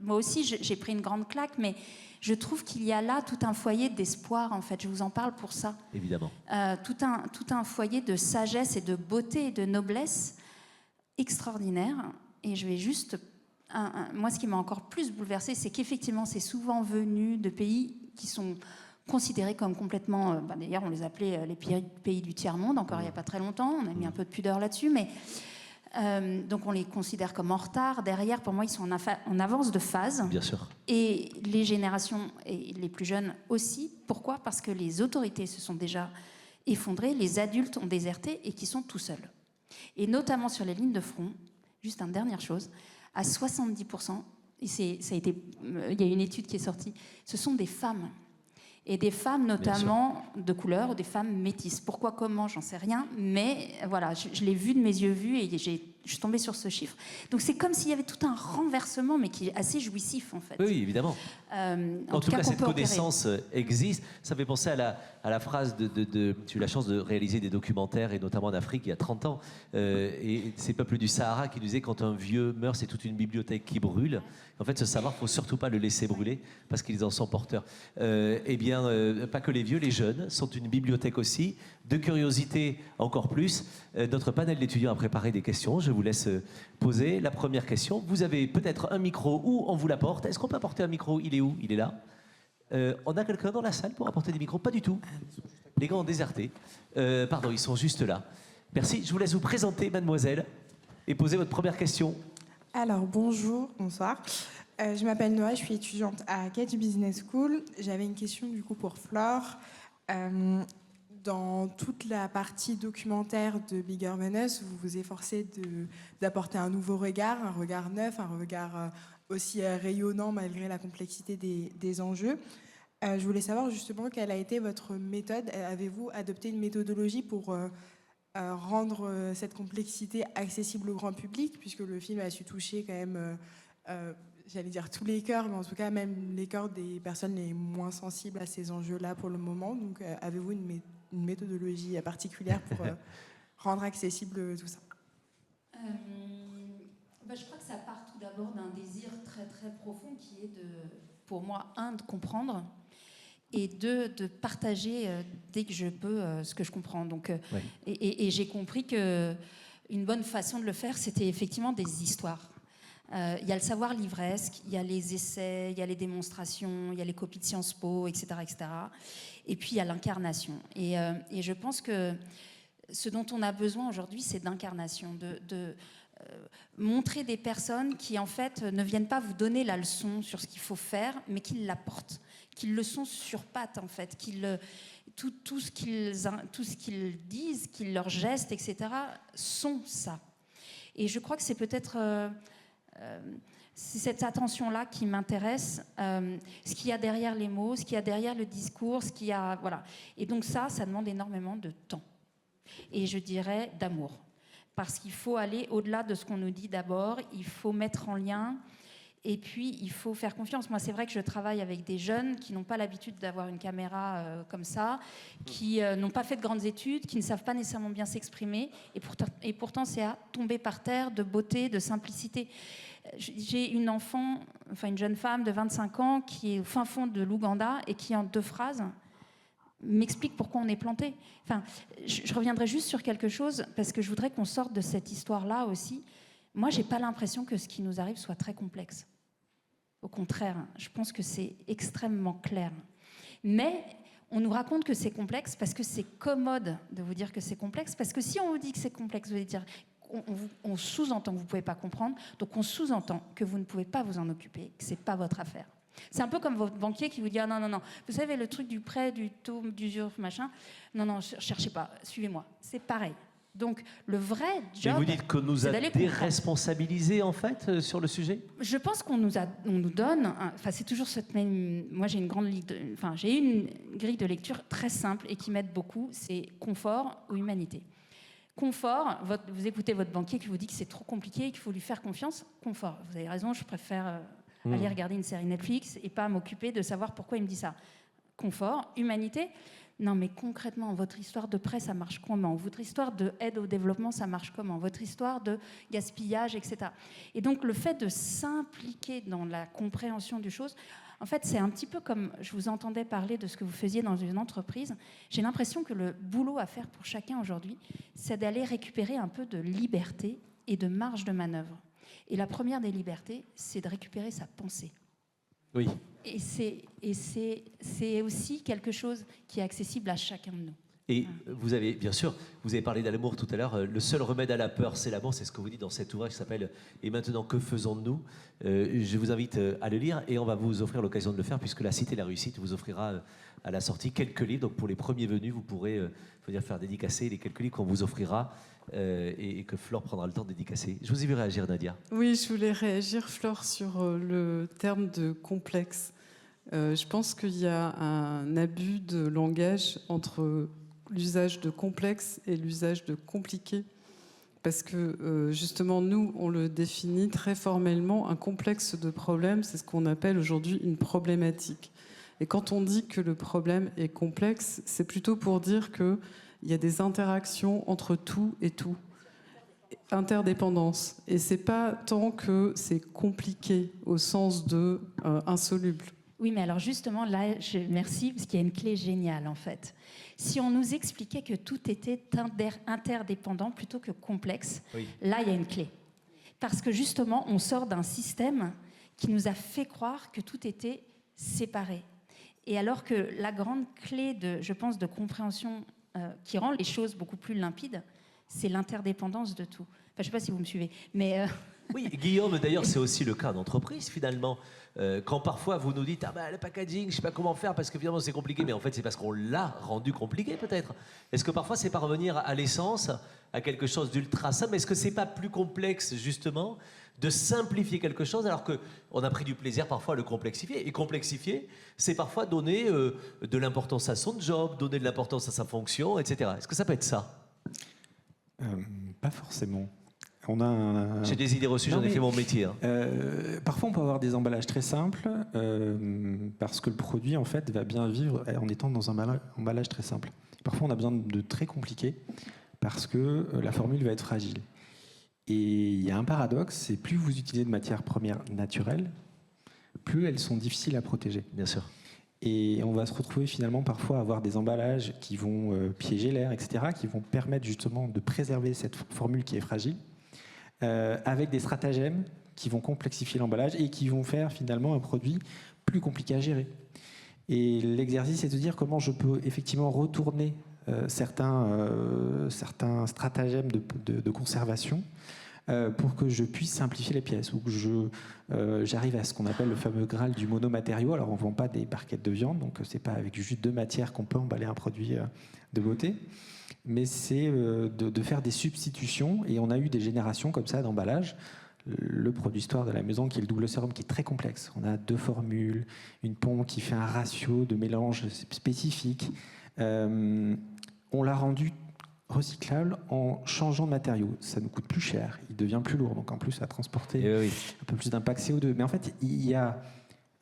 Speaker 2: moi aussi j'ai pris une grande claque, mais je trouve qu'il y a là tout un foyer d'espoir en fait. Je vous en parle pour ça.
Speaker 1: Évidemment.
Speaker 2: Tout un foyer de sagesse et de beauté et de noblesse extraordinaire. Et je vais juste... moi, ce qui m'a encore plus bouleversée, c'est qu'effectivement, c'est souvent venu de pays qui sont considérés comme complètement... d'ailleurs, on les appelait les pays du tiers-monde, encore il n'y a pas très longtemps. On a mis un peu de pudeur là-dessus, mais... donc on les considère comme en retard. Derrière, pour moi, ils sont en avance de phase.
Speaker 1: Bien sûr.
Speaker 2: Et les générations, et les plus jeunes aussi. Pourquoi ? Parce que les autorités se sont déjà effondrées, les adultes ont déserté et qui sont tout seuls. Et notamment sur les lignes de front, juste une dernière chose, à 70%, il y a une étude qui est sortie, ce sont des femmes. Et des femmes notamment de couleur, des femmes métisses. Pourquoi, comment, j'en sais rien, mais voilà, je l'ai vu de mes yeux vus et je suis tombée sur ce chiffre. Donc c'est comme s'il y avait tout un renversement, mais qui est assez jouissif en fait.
Speaker 1: Oui, évidemment.
Speaker 2: En
Speaker 1: tout cas, cette
Speaker 2: opérer.
Speaker 1: connaissance existe. Ça fait penser à la phrase j'ai eu la chance de réaliser des documentaires, et notamment en Afrique, il y a 30 ans. Et ces peuples du Sahara qui disaient quand un vieux meurt, c'est toute une bibliothèque qui brûle. En fait, ce savoir, il ne faut surtout pas le laisser brûler parce qu'ils en sont porteurs. Eh bien, pas que les vieux, les jeunes sont une bibliothèque aussi. De curiosité encore plus. Notre panel d'étudiants a préparé des questions. Je vous laisse poser la première question. Vous avez peut-être un micro ou on vous l'apporte. Est-ce qu'on peut apporter un micro ? Il est où ? Il est là. On a quelqu'un dans la salle pour apporter des micros ? Pas du tout. Les gars ont déserté. Pardon, ils sont juste là. Merci. Je vous laisse vous présenter, mademoiselle, et poser votre première question.
Speaker 5: Alors, bonjour, bonsoir. Je m'appelle Noah, je suis étudiante à Cady Business School. J'avais une question du coup pour Flore. Dans toute la partie documentaire de Bigger Than Us, vous vous efforcez d'apporter un nouveau regard, un regard neuf, un regard aussi rayonnant malgré la complexité des enjeux. Je voulais savoir justement quelle a été votre méthode. Avez-vous adopté une méthodologie pour rendre cette complexité accessible au grand public, puisque le film a su toucher quand même, j'allais dire tous les cœurs, mais en tout cas même les cœurs des personnes les moins sensibles à ces enjeux-là pour le moment. Donc avez-vous une méthodologie particulière pour rendre accessible tout ça ?
Speaker 2: Je crois que ça part tout d'abord d'un désir très très profond qui est pour moi, de comprendre, et de partager dès que je peux ce que je comprends. Donc,
Speaker 1: oui.
Speaker 2: et j'ai compris qu'une bonne façon de le faire, c'était effectivement des histoires. Il y a le savoir livresque, il y a les essais, il y a les démonstrations, il y a les copies de Sciences Po, etc. etc. Et puis il y a l'incarnation. Et je pense que ce dont on a besoin aujourd'hui, c'est d'incarnation, montrer des personnes qui, en fait, ne viennent pas vous donner la leçon sur ce qu'il faut faire, mais qui l'apportent, qui le sont sur pattes, en fait, tout ce qu'ils disent, leurs gestes, etc., sont ça. Et je crois que c'est peut-être c'est cette attention-là qui m'intéresse, ce qu'il y a derrière les mots, ce qu'il y a derrière le discours, ce qu'il y a, voilà. Et donc ça demande énormément de temps. Et je dirais d'amour. Parce qu'il faut aller au-delà de ce qu'on nous dit d'abord, il faut mettre en lien, et puis il faut faire confiance. Moi, c'est vrai que je travaille avec des jeunes qui n'ont pas l'habitude d'avoir une caméra comme ça, qui n'ont pas fait de grandes études, qui ne savent pas nécessairement bien s'exprimer, et pourtant c'est à tomber par terre de beauté, de simplicité. J'ai une jeune femme de 25 ans qui est au fin fond de l'Ouganda et qui, en 2 phrases, m'explique pourquoi on est planté. Enfin, je reviendrai juste sur quelque chose, parce que je voudrais qu'on sorte de cette histoire-là aussi. Moi, j'ai pas l'impression que ce qui nous arrive soit très complexe. Au contraire, je pense que c'est extrêmement clair. Mais on nous raconte que c'est complexe parce que c'est commode de vous dire que c'est complexe, parce que si on vous dit que c'est complexe, vous allez dire... On sous-entend que vous ne pouvez pas comprendre, donc on sous-entend que vous ne pouvez pas vous en occuper, que ce n'est pas votre affaire. C'est un peu comme votre banquier qui vous dit « Ah non, vous savez, le truc du prêt, du taux, d'usure, machin, non, cherchez pas, suivez-moi ». C'est pareil. Donc, le vrai job...
Speaker 1: Et vous dites qu'on nous a déresponsabilisés, en fait, sur le sujet ?
Speaker 2: Je pense qu'on nous donne... Enfin, c'est toujours cette même... Moi, j'ai j'ai une grille de lecture très simple et qui m'aide beaucoup, c'est confort ou humanité. Confort, vous écoutez votre banquier qui vous dit que c'est trop compliqué et qu'il faut lui faire confiance. Confort, vous avez raison, je préfère aller regarder une série Netflix et pas m'occuper de savoir pourquoi il me dit ça. Confort, humanité, non mais concrètement, votre histoire de prêt, ça marche comment ? Votre histoire d'aide au développement, ça marche comment ? Votre histoire de gaspillage, etc. Et donc le fait de s'impliquer dans la compréhension des choses, en fait, c'est un petit peu comme, je vous entendais parler de ce que vous faisiez dans une entreprise. J'ai l'impression que le boulot à faire pour chacun aujourd'hui, c'est d'aller récupérer un peu de liberté et de marge de manœuvre. Et la première des libertés, c'est de récupérer sa pensée.
Speaker 1: Oui.
Speaker 2: Et c'est aussi quelque chose qui est accessible à chacun de nous.
Speaker 1: Et vous avez, bien sûr, vous avez parlé d'amour tout à l'heure. Le seul remède à la peur, c'est l'amour. C'est ce que vous dites dans cet ouvrage qui s'appelle « Et maintenant, que faisons-nous » Je vous invite à le lire et on va vous offrir l'occasion de le faire puisque la Cité de la Réussite vous offrira à la sortie quelques livres. Donc pour les premiers venus, vous pourrez faire dédicacer les quelques livres qu'on vous offrira et que Flore prendra le temps de dédicacer. Je vous ai vu réagir, Nadia.
Speaker 3: Oui, je voulais réagir, Flore, sur le terme de complexe. Je pense qu'il y a un abus de langage entre l'usage de complexe et l'usage de compliqué. Parce que justement, nous, on le définit très formellement. Un complexe de problème, c'est ce qu'on appelle aujourd'hui une problématique. Et quand on dit que le problème est complexe, c'est plutôt pour dire qu'il y a des interactions entre tout et tout. Interdépendance. Et c'est pas tant que c'est compliqué au sens de insoluble.
Speaker 2: Oui, mais alors justement, là, merci, parce qu'il y a une clé géniale, en fait. Si on nous expliquait que tout était interdépendant plutôt que complexe, oui. Là, il y a une clé. Parce que justement, on sort d'un système qui nous a fait croire que tout était séparé. Et alors que la grande clé, je pense, de compréhension qui rend les choses beaucoup plus limpides, c'est l'interdépendance de tout. Enfin, je ne sais pas si vous me suivez, mais...
Speaker 1: Oui, Guillaume, d'ailleurs, c'est aussi le cas d'entreprise, finalement. Quand parfois vous nous dites « Ah ben, le packaging, je ne sais pas comment faire parce que finalement c'est compliqué », mais en fait c'est parce qu'on l'a rendu compliqué peut-être. Est-ce que parfois c'est parvenir à l'essence, à quelque chose d'ultra simple? Est-ce que c'est pas plus complexe justement de simplifier quelque chose alors qu'on a pris du plaisir parfois à le complexifier? Et complexifier, c'est parfois donner de l'importance à son job, donner de l'importance à sa fonction, etc. Est-ce que ça peut être ça?
Speaker 4: Pas forcément.
Speaker 1: J'ai des idées reçues, j'en ai fait mon métier. Hein.
Speaker 4: Parfois, on peut avoir des emballages très simples parce que le produit, en fait, va bien vivre en étant dans un emballage très simple. Parfois, on a besoin de très compliqué parce que la formule va être fragile. Et il y a un paradoxe, c'est plus vous utilisez de matières premières naturelles, plus elles sont difficiles à protéger.
Speaker 1: Bien sûr.
Speaker 4: Et on va se retrouver finalement parfois à avoir des emballages qui vont piéger l'air, etc., qui vont permettre justement de préserver cette formule qui est fragile. Avec des stratagèmes qui vont complexifier l'emballage et qui vont faire finalement un produit plus compliqué à gérer. Et l'exercice, c'est de dire comment je peux effectivement retourner certains stratagèmes de conservation pour que je puisse simplifier les pièces, ou que j'arrive à ce qu'on appelle le fameux Graal du monomatériau. Alors on ne vend pas des barquettes de viande, donc c'est pas avec juste 2 matières qu'on peut emballer un produit de beauté, mais c'est de faire des substitutions, et on a eu des générations comme ça d'emballage. Le produit histoire de la maison, qui est le double sérum, qui est très complexe. On a 2 formules, une pompe qui fait un ratio de mélange spécifique. On l'a rendu recyclable en changeant de matériaux. Ça nous coûte plus cher, il devient plus lourd, donc en plus à transporter un peu plus d'impact CO2. Mais en fait, il y a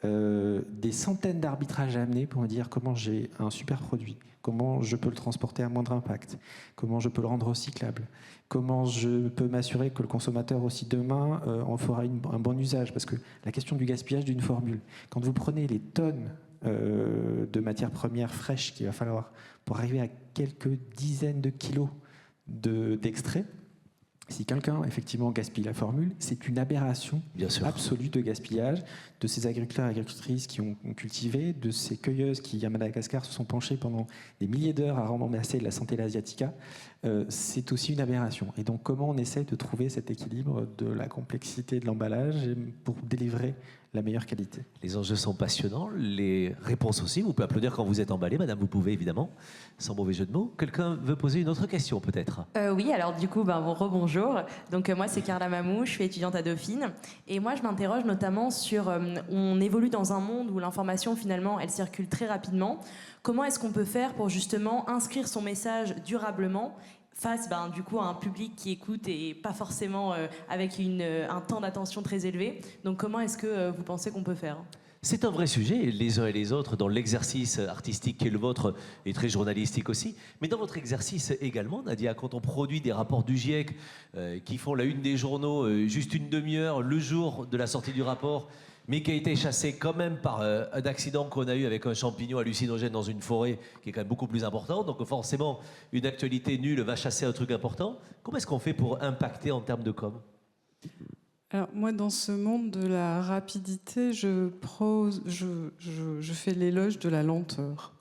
Speaker 4: des centaines d'arbitrages à amener pour me dire comment j'ai un super produit, comment je peux le transporter à moindre impact, comment je peux le rendre recyclable, comment je peux m'assurer que le consommateur aussi demain en fera un bon usage. Parce que la question du gaspillage d'une formule, quand vous prenez les tonnes de matières premières fraîches qu'il va falloir pour arriver à quelques dizaines de kilos d'extrait, si quelqu'un effectivement gaspille la formule, c'est une aberration absolue de gaspillage de ces agriculteurs et agricultrices qui ont cultivé, de ces cueilleuses qui à Madagascar se sont penchées pendant des milliers d'heures à ramasser de la Centella asiatica. C'est aussi une aberration. Et donc comment on essaie de trouver cet équilibre de la complexité de l'emballage pour délivrer la meilleure qualité.
Speaker 1: Les enjeux sont passionnants, les réponses aussi. Vous pouvez applaudir quand vous êtes emballé, madame, vous pouvez évidemment, sans mauvais jeu de mots. Quelqu'un veut poser une autre question peut-être?
Speaker 6: Oui, alors du coup, rebonjour. Donc moi, c'est Carla Mamou, je suis étudiante à Dauphine. Et moi, je m'interroge notamment sur, on évolue dans un monde où l'information, finalement, elle circule très rapidement. Comment est-ce qu'on peut faire pour justement inscrire son message durablement face du coup à un public qui écoute et pas forcément avec un temps d'attention très élevé. Donc comment est-ce que vous pensez qu'on peut faire?
Speaker 1: C'est un vrai sujet, les uns et les autres, dans l'exercice artistique qui est le vôtre et très journalistique aussi. Mais dans votre exercice également, Nadia, quand on produit des rapports du GIEC qui font la une des journaux juste une demi-heure le jour de la sortie du rapport, mais qui a été chassé quand même par un accident qu'on a eu avec un champignon hallucinogène dans une forêt qui est quand même beaucoup plus important. Donc forcément, une actualité nulle va chasser un truc important. Comment est-ce qu'on fait pour impacter en termes de com?
Speaker 3: Alors moi, dans ce monde de la rapidité, je fais l'éloge de la lenteur.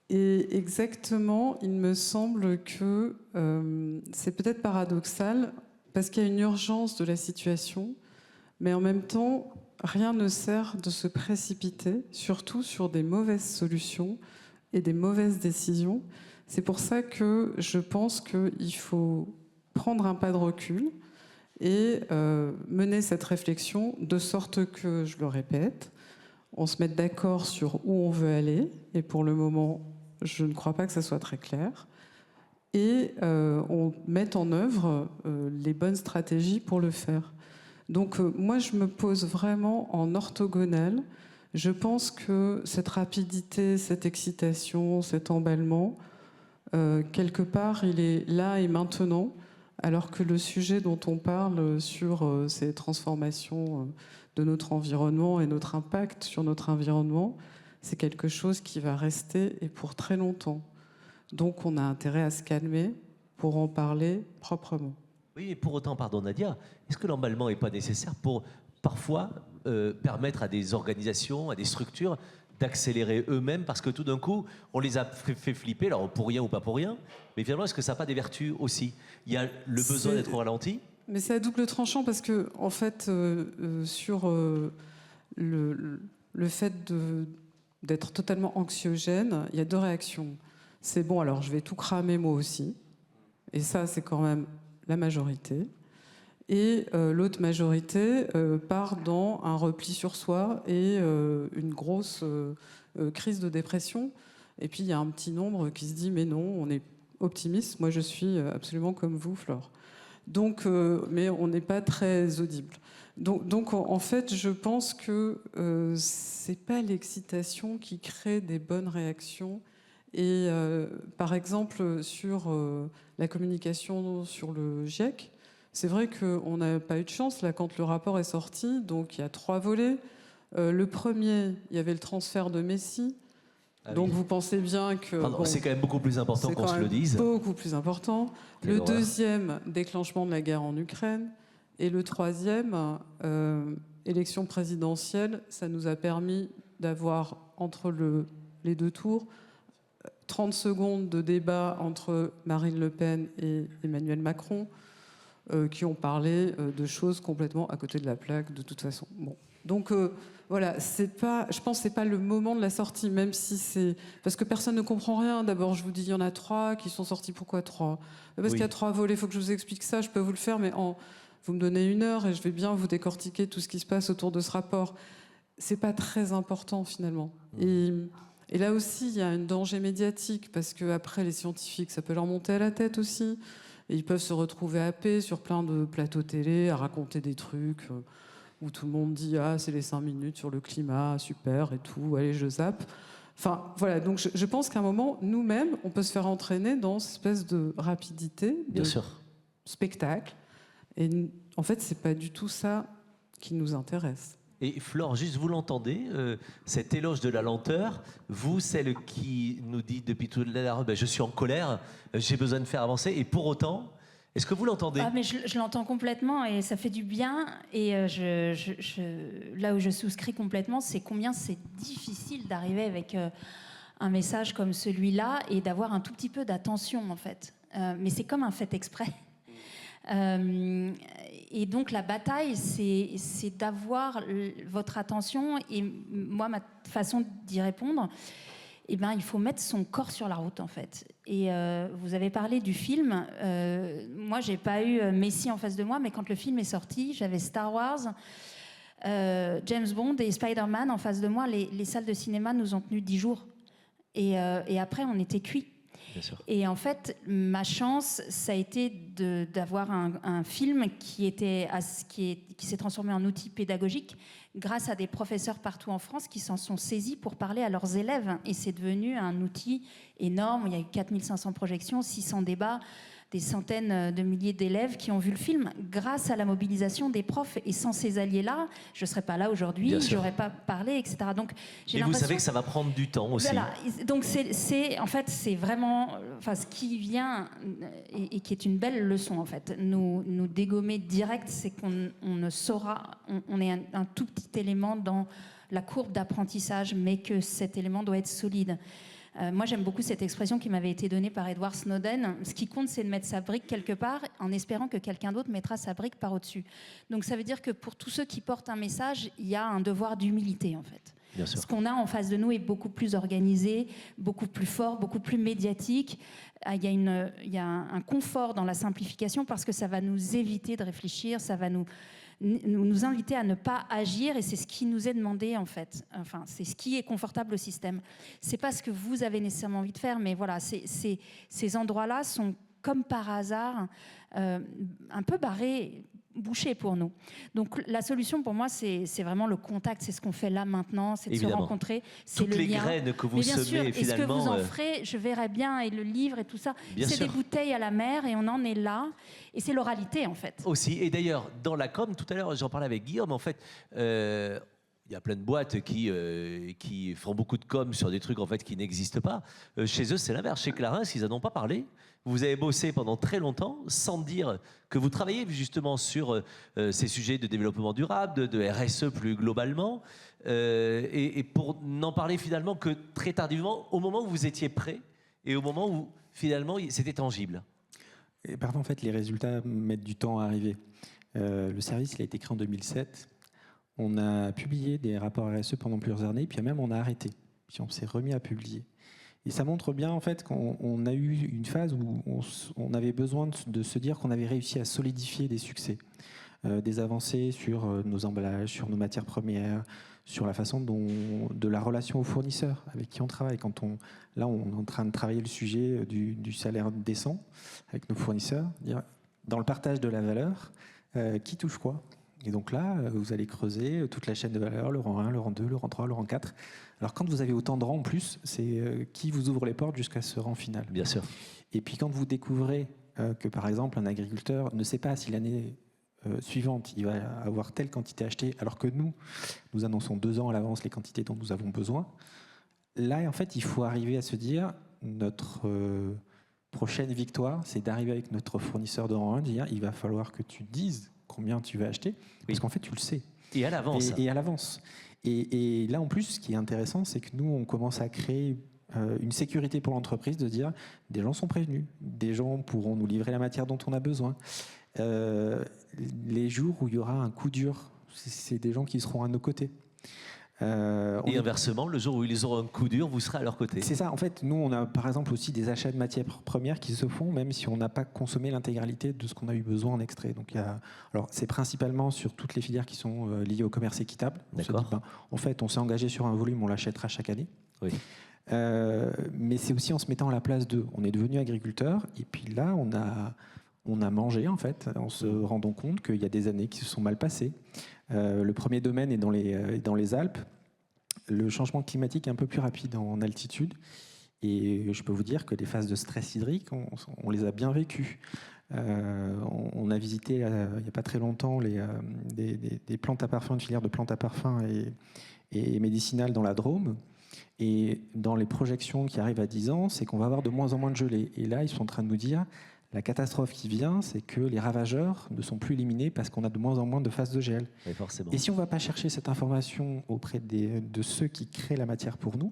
Speaker 3: Et exactement, il me semble que c'est peut-être paradoxal, parce qu'il y a une urgence de la situation, mais en même temps, rien ne sert de se précipiter, surtout sur des mauvaises solutions et des mauvaises décisions. C'est pour ça que je pense qu'il faut prendre un pas de recul et mener cette réflexion de sorte que, je le répète, on se mette d'accord sur où on veut aller, et pour le moment, je ne crois pas que ça soit très clair, et on mette en œuvre les bonnes stratégies pour le faire. Donc moi, je me pose vraiment en orthogonale. Je pense que cette rapidité, cette excitation, cet emballement, quelque part, il est là et maintenant, alors que le sujet dont on parle sur ces transformations de notre environnement et notre impact sur notre environnement, c'est quelque chose qui va rester et pour très longtemps. Donc on a intérêt à se calmer pour en parler proprement.
Speaker 1: Oui, mais pour autant, pardon Nadia, est-ce que l'emballement n'est pas nécessaire pour parfois permettre à des organisations, à des structures d'accélérer eux-mêmes, parce que tout d'un coup, on les a fait flipper, alors pour rien ou pas pour rien, mais finalement, est-ce que ça n'a pas des vertus aussi? Il y a le besoin d'être ralenti.
Speaker 3: Mais c'est à double tranchant, parce que, en fait, sur le fait d'être totalement anxiogène, il y a 2 réactions. C'est bon, alors je vais tout cramer moi aussi, et ça, c'est quand même la majorité. Et l'autre majorité part dans un repli sur soi et une grosse crise de dépression. Et puis il y a un petit nombre qui se dit mais non, on est optimiste. Moi je suis absolument comme vous, Flore. Donc, mais on n'est pas très audible. Donc en fait, je pense que c'est pas l'excitation qui crée des bonnes réactions. Et par exemple sur la communication sur le GIEC. C'est vrai qu'on n'a pas eu de chance là quand le rapport est sorti, donc il y a 3 volets. Le premier, il y avait le transfert de Messi. Donc vous pensez bien que...
Speaker 1: Bon, c'est quand même beaucoup plus important qu'on se le dise.
Speaker 3: Beaucoup plus important. Le deuxième, déclenchement de la guerre en Ukraine. Et le troisième, élection présidentielle, ça nous a permis d'avoir entre les 2 tours 30 secondes de débat entre Marine Le Pen et Emmanuel Macron. qui ont parlé de choses complètement à côté de la plaque, de toute façon. Bon. Donc voilà, je pense que c'est pas le moment de la sortie, même si c'est... Parce que personne ne comprend rien. D'abord, je vous dis, il y en a 3 qui sont sortis. Pourquoi 3 ? Parce qu'il y a 3 volets, il faut que je vous explique ça, je peux vous le faire, mais vous me donnez 1 heure et je vais bien vous décortiquer tout ce qui se passe autour de ce rapport. C'est pas très important, finalement. Et là aussi, il y a un danger médiatique, parce qu'après, les scientifiques, ça peut leur monter à la tête aussi. Et ils peuvent se retrouver happés sur plein de plateaux télé, à raconter des trucs où tout le monde dit « Ah, c'est les 5 minutes sur le climat, super, et tout, allez, je zappe ». Enfin, voilà, donc je pense qu'à un moment, nous-mêmes, on peut se faire entraîner dans cette espèce de rapidité,
Speaker 1: Bien
Speaker 3: de
Speaker 1: sûr.
Speaker 3: spectacle. Et en fait, c'est pas du tout ça qui nous intéresse.
Speaker 1: Et Flore, juste vous l'entendez, cet éloge de la lenteur, vous, celle qui nous dit depuis tout à l'heure, je suis en colère, j'ai besoin de faire avancer, et pour autant, est-ce que vous l'entendez ?
Speaker 2: Ah, mais je l'entends complètement et ça fait du bien. Et là où je souscris complètement, c'est combien c'est difficile d'arriver avec un message comme celui-là et d'avoir un tout petit peu d'attention, en fait. Mais c'est comme un fait exprès. Et donc la bataille, c'est d'avoir votre attention. Et moi, ma façon d'y répondre, eh ben, il faut mettre son corps sur la route, en fait. Et vous avez parlé du film. Moi, j'ai pas eu Messi en face de moi, mais quand le film est sorti, j'avais Star Wars, James Bond et Spider-Man en face de moi. Les salles de cinéma nous ont tenus 10 jours. Et après, on était cuits.
Speaker 1: Bien sûr.
Speaker 2: Et en fait, ma chance, ça a été d'avoir un film qui s'est transformé en outil pédagogique grâce à des professeurs partout en France qui s'en sont saisis pour parler à leurs élèves. Et c'est devenu un outil énorme. Il y a eu 4500 projections, 600 débats, des centaines de milliers d'élèves qui ont vu le film grâce à la mobilisation des profs. Et sans ces alliés-là, je ne serais pas là aujourd'hui, je n'aurais pas parlé, etc. Donc,
Speaker 1: et vous savez que ça va prendre du temps aussi.
Speaker 2: Voilà. Donc en fait, c'est vraiment ce qui vient et qui est une belle leçon, en fait. Nous dégommer direct, c'est qu'on ne saura, on est un tout petit élément dans la courbe d'apprentissage, mais que cet élément doit être solide. Moi, j'aime beaucoup cette expression qui m'avait été donnée par Edward Snowden. Ce qui compte, c'est de mettre sa brique quelque part en espérant que quelqu'un d'autre mettra sa brique par au-dessus. Donc ça veut dire que pour tous ceux qui portent un message, il y a un devoir d'humilité, en fait.
Speaker 1: Bien sûr.
Speaker 2: Ce qu'on a en face de nous est beaucoup plus organisé, beaucoup plus fort, beaucoup plus médiatique. Il y a un confort dans la simplification parce que ça va nous éviter de réfléchir, ça va nous inviter à ne pas agir, et c'est ce qui nous est demandé, en fait. Enfin, c'est ce qui est confortable au système. C'est pas ce que vous avez nécessairement envie de faire, mais voilà, ces endroits-là sont comme par hasard un peu barrés, bouchés pour nous. Donc la solution pour moi, c'est vraiment le contact, c'est ce qu'on fait là maintenant, c'est de se rencontrer, c'est
Speaker 1: toutes
Speaker 2: le
Speaker 1: les
Speaker 2: lien.
Speaker 1: graines que vous
Speaker 2: Mais bien
Speaker 1: semez
Speaker 2: sûr,
Speaker 1: finalement.
Speaker 2: Et ce que vous en ferez, je verrai bien, et le livre et tout ça, c'est des bouteilles à la mer et on en est là, et c'est l'oralité, en fait.
Speaker 1: Aussi, et d'ailleurs, dans la com, tout à l'heure, j'en parlais avec Guillaume, en fait, il y a plein de boîtes qui font beaucoup de com sur des trucs en fait qui n'existent pas. Chez eux, c'est l'inverse. Chez Clarins, ils n'en ont pas parlé. Vous avez bossé pendant très longtemps sans dire que vous travaillez justement sur ces sujets de développement durable, de RSE plus globalement, et pour n'en parler finalement que très tardivement, au moment où vous étiez prêt et au moment où finalement c'était tangible.
Speaker 4: Et pardon, en fait, les résultats mettent du temps à arriver. Le service, il a été créé en 2007. On a publié des rapports RSE pendant plusieurs années, puis même on a arrêté. Puis on s'est remis à publier. Et ça montre bien en fait qu'on a eu une phase où on avait besoin de se dire qu'on avait réussi à solidifier des succès, des avancées sur nos emballages, sur nos matières premières, sur la façon de la relation aux fournisseurs avec qui on travaille. Là, on est en train de travailler le sujet du salaire décent avec nos fournisseurs, dans le partage de la valeur, qui touche quoi ? Et donc là, vous allez creuser toute la chaîne de valeur, le rang 1, le rang 2, le rang 3, le rang 4. Alors quand vous avez autant de rangs en plus, c'est qui vous ouvre les portes jusqu'à ce rang final.
Speaker 1: Bien sûr.
Speaker 4: Et puis quand vous découvrez que par exemple un agriculteur ne sait pas si l'année suivante il va avoir telle quantité achetée, alors que nous annonçons 2 ans à l'avance les quantités dont nous avons besoin, là en fait il faut arriver à se dire notre prochaine victoire, c'est d'arriver avec notre fournisseur de rang 1, de dire il va falloir que tu dises combien tu vas acheter, parce qu'en fait tu le sais.
Speaker 1: Et à l'avance.
Speaker 4: Et à l'avance. Et là en plus, ce qui est intéressant, c'est que nous on commence à créer une sécurité pour l'entreprise, de dire des gens sont prévenus, des gens pourront nous livrer la matière dont on a besoin. les jours où il y aura un coup dur, c'est des gens qui seront à nos côtés.
Speaker 1: Et inversement, le jour où ils auront un coup dur, vous serez à leur côté.
Speaker 4: C'est ça. En fait, nous, on a par exemple aussi des achats de matières premières qui se font même si on n'a pas consommé l'intégralité de ce qu'on a eu besoin en extrait. Donc, alors, c'est principalement sur toutes les filières qui sont liées au commerce équitable. On se dit, en fait, on s'est engagé sur un volume, on l'achètera chaque année.
Speaker 1: Oui.
Speaker 4: Mais c'est aussi en se mettant à la place d'eux. On est devenu agriculteur et puis là, on a mangé en fait, en se rendant compte qu'il y a des années qui se sont mal passées. Le premier domaine est dans les Alpes. Le changement climatique est un peu plus rapide en altitude. Et je peux vous dire que les phases de stress hydrique, on les a bien vécues. On a visité, il n'y a pas très longtemps, des plantes à parfum, une filière de plantes à parfum et médicinales dans la Drôme. Et dans les projections qui arrivent à 10 ans, c'est qu'on va avoir de moins en moins de gelée. Et là, ils sont en train de nous dire, la catastrophe qui vient, c'est que les ravageurs ne sont plus éliminés parce qu'on a de moins en moins de phases de gel.
Speaker 1: Oui, forcément.
Speaker 4: Et si on ne va pas chercher cette information auprès de ceux qui créent la matière pour nous,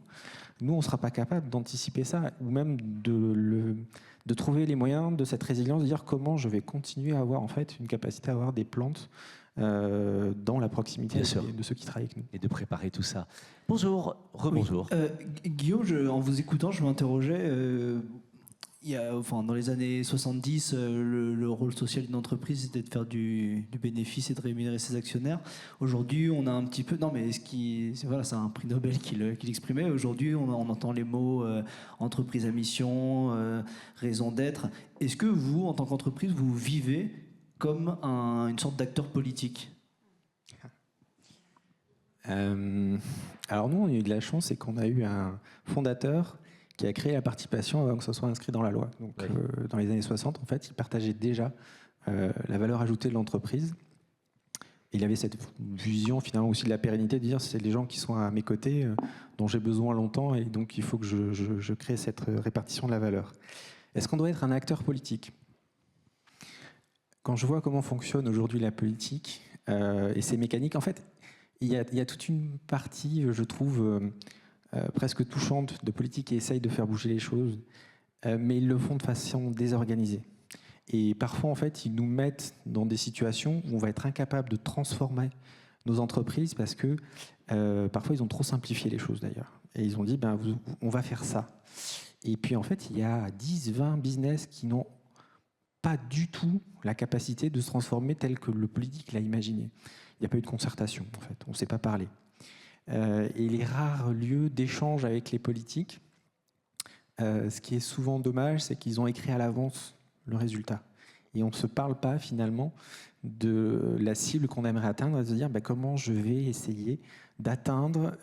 Speaker 4: on ne sera pas capable d'anticiper ça, ou même de trouver les moyens de cette résilience, de dire comment je vais continuer à avoir en fait une capacité à avoir des plantes dans la proximité de ceux qui travaillent avec nous.
Speaker 1: Et de préparer tout ça. Bonjour, rebonjour.
Speaker 7: Oui. Guillaume, en vous écoutant, je m'interrogeais. Dans les années 70, le rôle social d'une entreprise, c'était de faire du bénéfice et de rémunérer ses actionnaires. Aujourd'hui, on a un petit peu... Non, mais c'est un prix Nobel qui l'exprimait. Aujourd'hui, on entend les mots entreprise à mission, raison d'être. Est-ce que vous, en tant qu'entreprise, vous vivez comme une sorte d'acteur politique?
Speaker 4: Alors nous, on a eu de la chance, c'est qu'on a eu un fondateur qui a créé la participation avant que ce soit inscrit dans la loi. Donc, dans les années 60, en fait, il partageait déjà la valeur ajoutée de l'entreprise. Il avait cette vision, finalement, aussi de la pérennité, de dire c'est les gens qui sont à mes côtés, dont j'ai besoin longtemps, et donc il faut que je crée cette répartition de la valeur. Est-ce qu'on doit être un acteur politique? Quand je vois comment fonctionne aujourd'hui la politique et ses mécaniques, en fait, il y a toute une partie, je trouve... presque touchante de politique qui essayent de faire bouger les choses, mais ils le font de façon désorganisée. Et parfois, en fait, ils nous mettent dans des situations où on va être incapable de transformer nos entreprises parce que parfois, ils ont trop simplifié les choses d'ailleurs. Et ils ont dit, on va faire ça. Et puis, en fait, il y a 10, 20 business qui n'ont pas du tout la capacité de se transformer tel que le politique l'a imaginé. Il n'y a pas eu de concertation, en fait. On ne s'est pas parlé. Et les rares lieux d'échange avec les politiques, ce qui est souvent dommage, c'est qu'ils ont écrit à l'avance le résultat. Et on ne se parle pas finalement de la cible qu'on aimerait atteindre, de se dire comment je vais essayer d'atteindre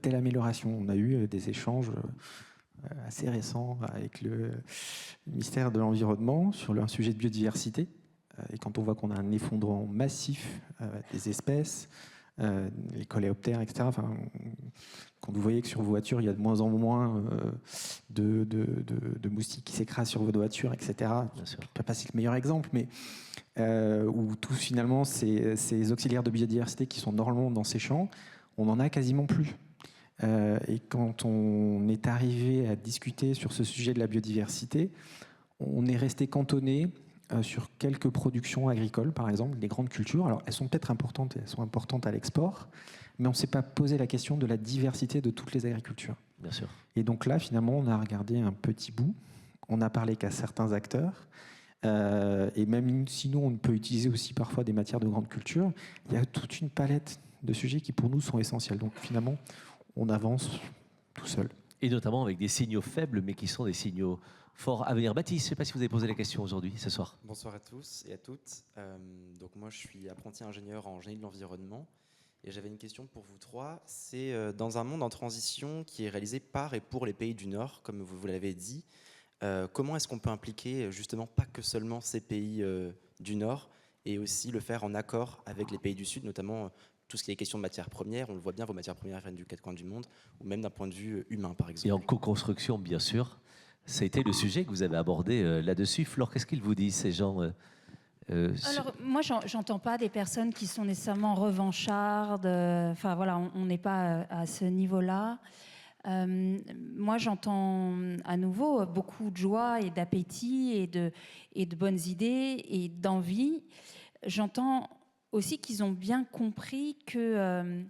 Speaker 4: telle amélioration. On a eu des échanges assez récents avec le ministère de l'Environnement sur un sujet de biodiversité. Et quand on voit qu'on a un effondrement massif des espèces, les coléoptères, etc. Quand vous voyez que sur vos voitures, il y a de moins en moins de moustiques qui s'écrasent sur vos voitures, etc. Je ne peux pas citer le meilleur exemple, mais où tous finalement ces auxiliaires de biodiversité qui sont normalement dans ces champs, on n'en a quasiment plus. Et quand on est arrivé à discuter sur ce sujet de la biodiversité, on est resté cantonné sur quelques productions agricoles, par exemple, des grandes cultures. Alors, elles sont peut-être importantes, elles sont importantes à l'export, mais on ne s'est pas posé la question de la diversité de toutes les agricultures.
Speaker 1: Bien sûr.
Speaker 4: Et donc là, finalement, on a regardé un petit bout, on n'a parlé qu'à certains acteurs, et même sinon, on peut utiliser aussi parfois des matières de grande culture. Il y a toute une palette de sujets qui, pour nous, sont essentiels. Donc, finalement, on avance tout seul.
Speaker 1: Et notamment avec des signaux faibles, mais qui sont des signaux forts à venir. Baptiste, je ne sais pas si vous avez posé la question aujourd'hui, ce soir.
Speaker 8: Bonsoir à tous et à toutes. Donc moi, je suis apprenti ingénieur en génie de l'environnement. Et j'avais une question pour vous trois. C'est dans un monde en transition qui est réalisé par et pour les pays du Nord, comme vous l'avez dit, comment est-ce qu'on peut impliquer justement pas que seulement ces pays du Nord, et aussi le faire en accord avec les pays du Sud, notamment tout ce qui est question de matières premières. On le voit bien, vos matières premières viennent du quatre coins du monde, ou même d'un point de vue humain, par exemple.
Speaker 1: Et en co-construction, bien sûr. Ça a été le sujet que vous avez abordé là-dessus. Flore, qu'est-ce qu'ils vous disent, ces gens
Speaker 2: Alors, moi, j'entends pas des personnes qui sont nécessairement revanchardes. Enfin, voilà, on n'est pas à ce niveau-là. Moi, j'entends à nouveau beaucoup de joie et d'appétit et de bonnes idées et d'envie. J'entends aussi qu'ils ont bien compris que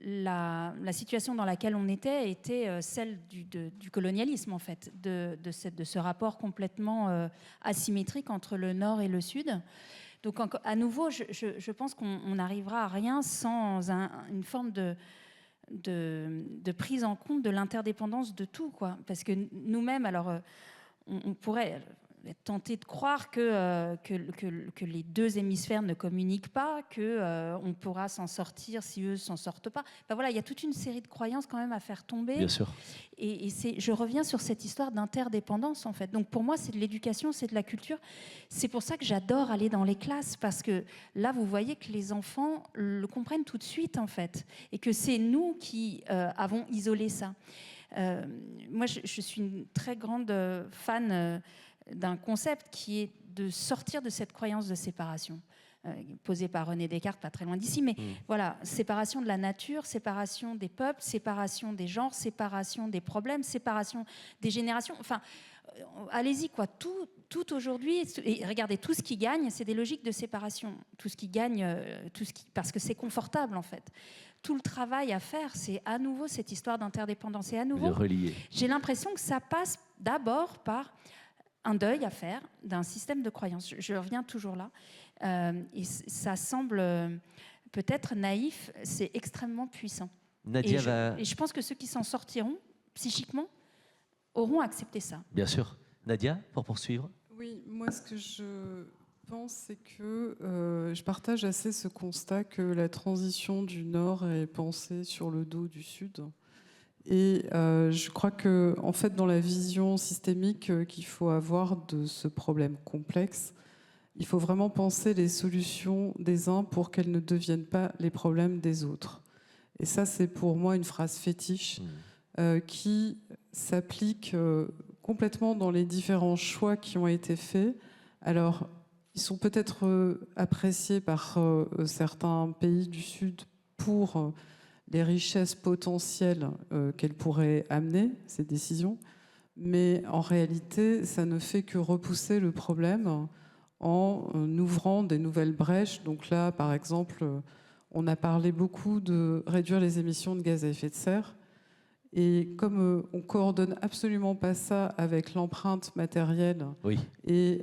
Speaker 2: la situation dans laquelle on était celle du colonialisme, en fait, de ce rapport complètement asymétrique entre le Nord et le Sud. Donc, à nouveau, je pense qu'on n'arrivera à rien sans une forme de prise en compte de l'interdépendance de tout, quoi. Parce que nous-mêmes, alors, on pourrait être tenté de croire que les deux hémisphères ne communiquent pas, qu'on pourra s'en sortir si eux s'en sortent pas. Ben voilà, il y a toute une série de croyances quand même à faire tomber.
Speaker 1: Bien sûr.
Speaker 2: Et je reviens sur cette histoire d'interdépendance, en fait. Donc pour moi, c'est de l'éducation, c'est de la culture. C'est pour ça que j'adore aller dans les classes, parce que là, vous voyez que les enfants le comprennent tout de suite, en fait. Et que c'est nous qui avons isolé ça. Moi, je suis une très grande fan d'un concept qui est de sortir de cette croyance de séparation, posée par René Descartes, pas très loin d'ici, mais voilà, séparation de la nature, séparation des peuples, séparation des genres, séparation des problèmes, séparation des générations, enfin, allez-y, quoi, tout aujourd'hui, et regardez, tout ce qui gagne, c'est des logiques de séparation, tout ce qui gagne, parce que c'est confortable, en fait. Tout le travail à faire, c'est à nouveau cette histoire d'interdépendance, et à nouveau, j'ai l'impression que ça passe d'abord par un deuil à faire d'un système de croyances. Je reviens toujours là. Et ça semble peut-être naïf, c'est extrêmement puissant.
Speaker 1: Nadia
Speaker 2: et je pense que ceux qui s'en sortiront, psychiquement, auront accepté ça.
Speaker 1: Bien sûr. Nadia, pour poursuivre.
Speaker 3: Oui, moi, ce que je pense, c'est que je partage assez ce constat que la transition du Nord est pensée sur le dos du Sud. Et je crois que, en fait, dans la vision systémique qu'il faut avoir de ce problème complexe, il faut vraiment penser les solutions des uns pour qu'elles ne deviennent pas les problèmes des autres. Et ça, c'est pour moi une phrase fétiche qui s'applique complètement dans les différents choix qui ont été faits. Alors, ils sont peut-être appréciés par certains pays du Sud pour les richesses potentielles qu'elles pourraient amener, ces décisions. Mais en réalité, ça ne fait que repousser le problème en ouvrant des nouvelles brèches. Donc là, par exemple, on a parlé beaucoup de réduire les émissions de gaz à effet de serre. Et comme on ne coordonne absolument pas ça avec l'empreinte matérielle et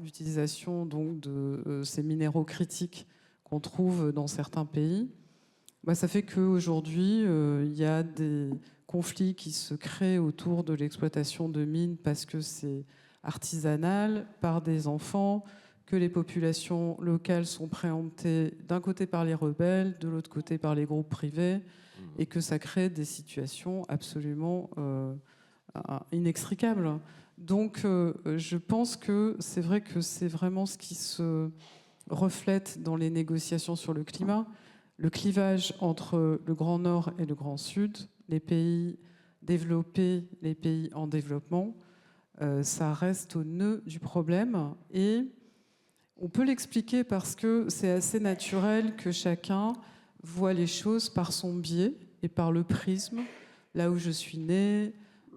Speaker 3: l'utilisation donc de ces minéraux critiques qu'on trouve dans certains pays, ça fait qu'aujourd'hui, il y a des conflits qui se créent autour de l'exploitation de mines parce que c'est artisanal, par des enfants, que les populations locales sont préemptées d'un côté par les rebelles, de l'autre côté par les groupes privés, et que ça crée des situations absolument inextricables. Donc je pense que c'est vrai que c'est vraiment ce qui se reflète dans les négociations sur le climat. Le clivage entre le Grand Nord et le Grand Sud, les pays développés, les pays en développement, ça reste au nœud du problème. Et on peut l'expliquer parce que c'est assez naturel que chacun voit les choses par son biais et par le prisme, là où je suis né,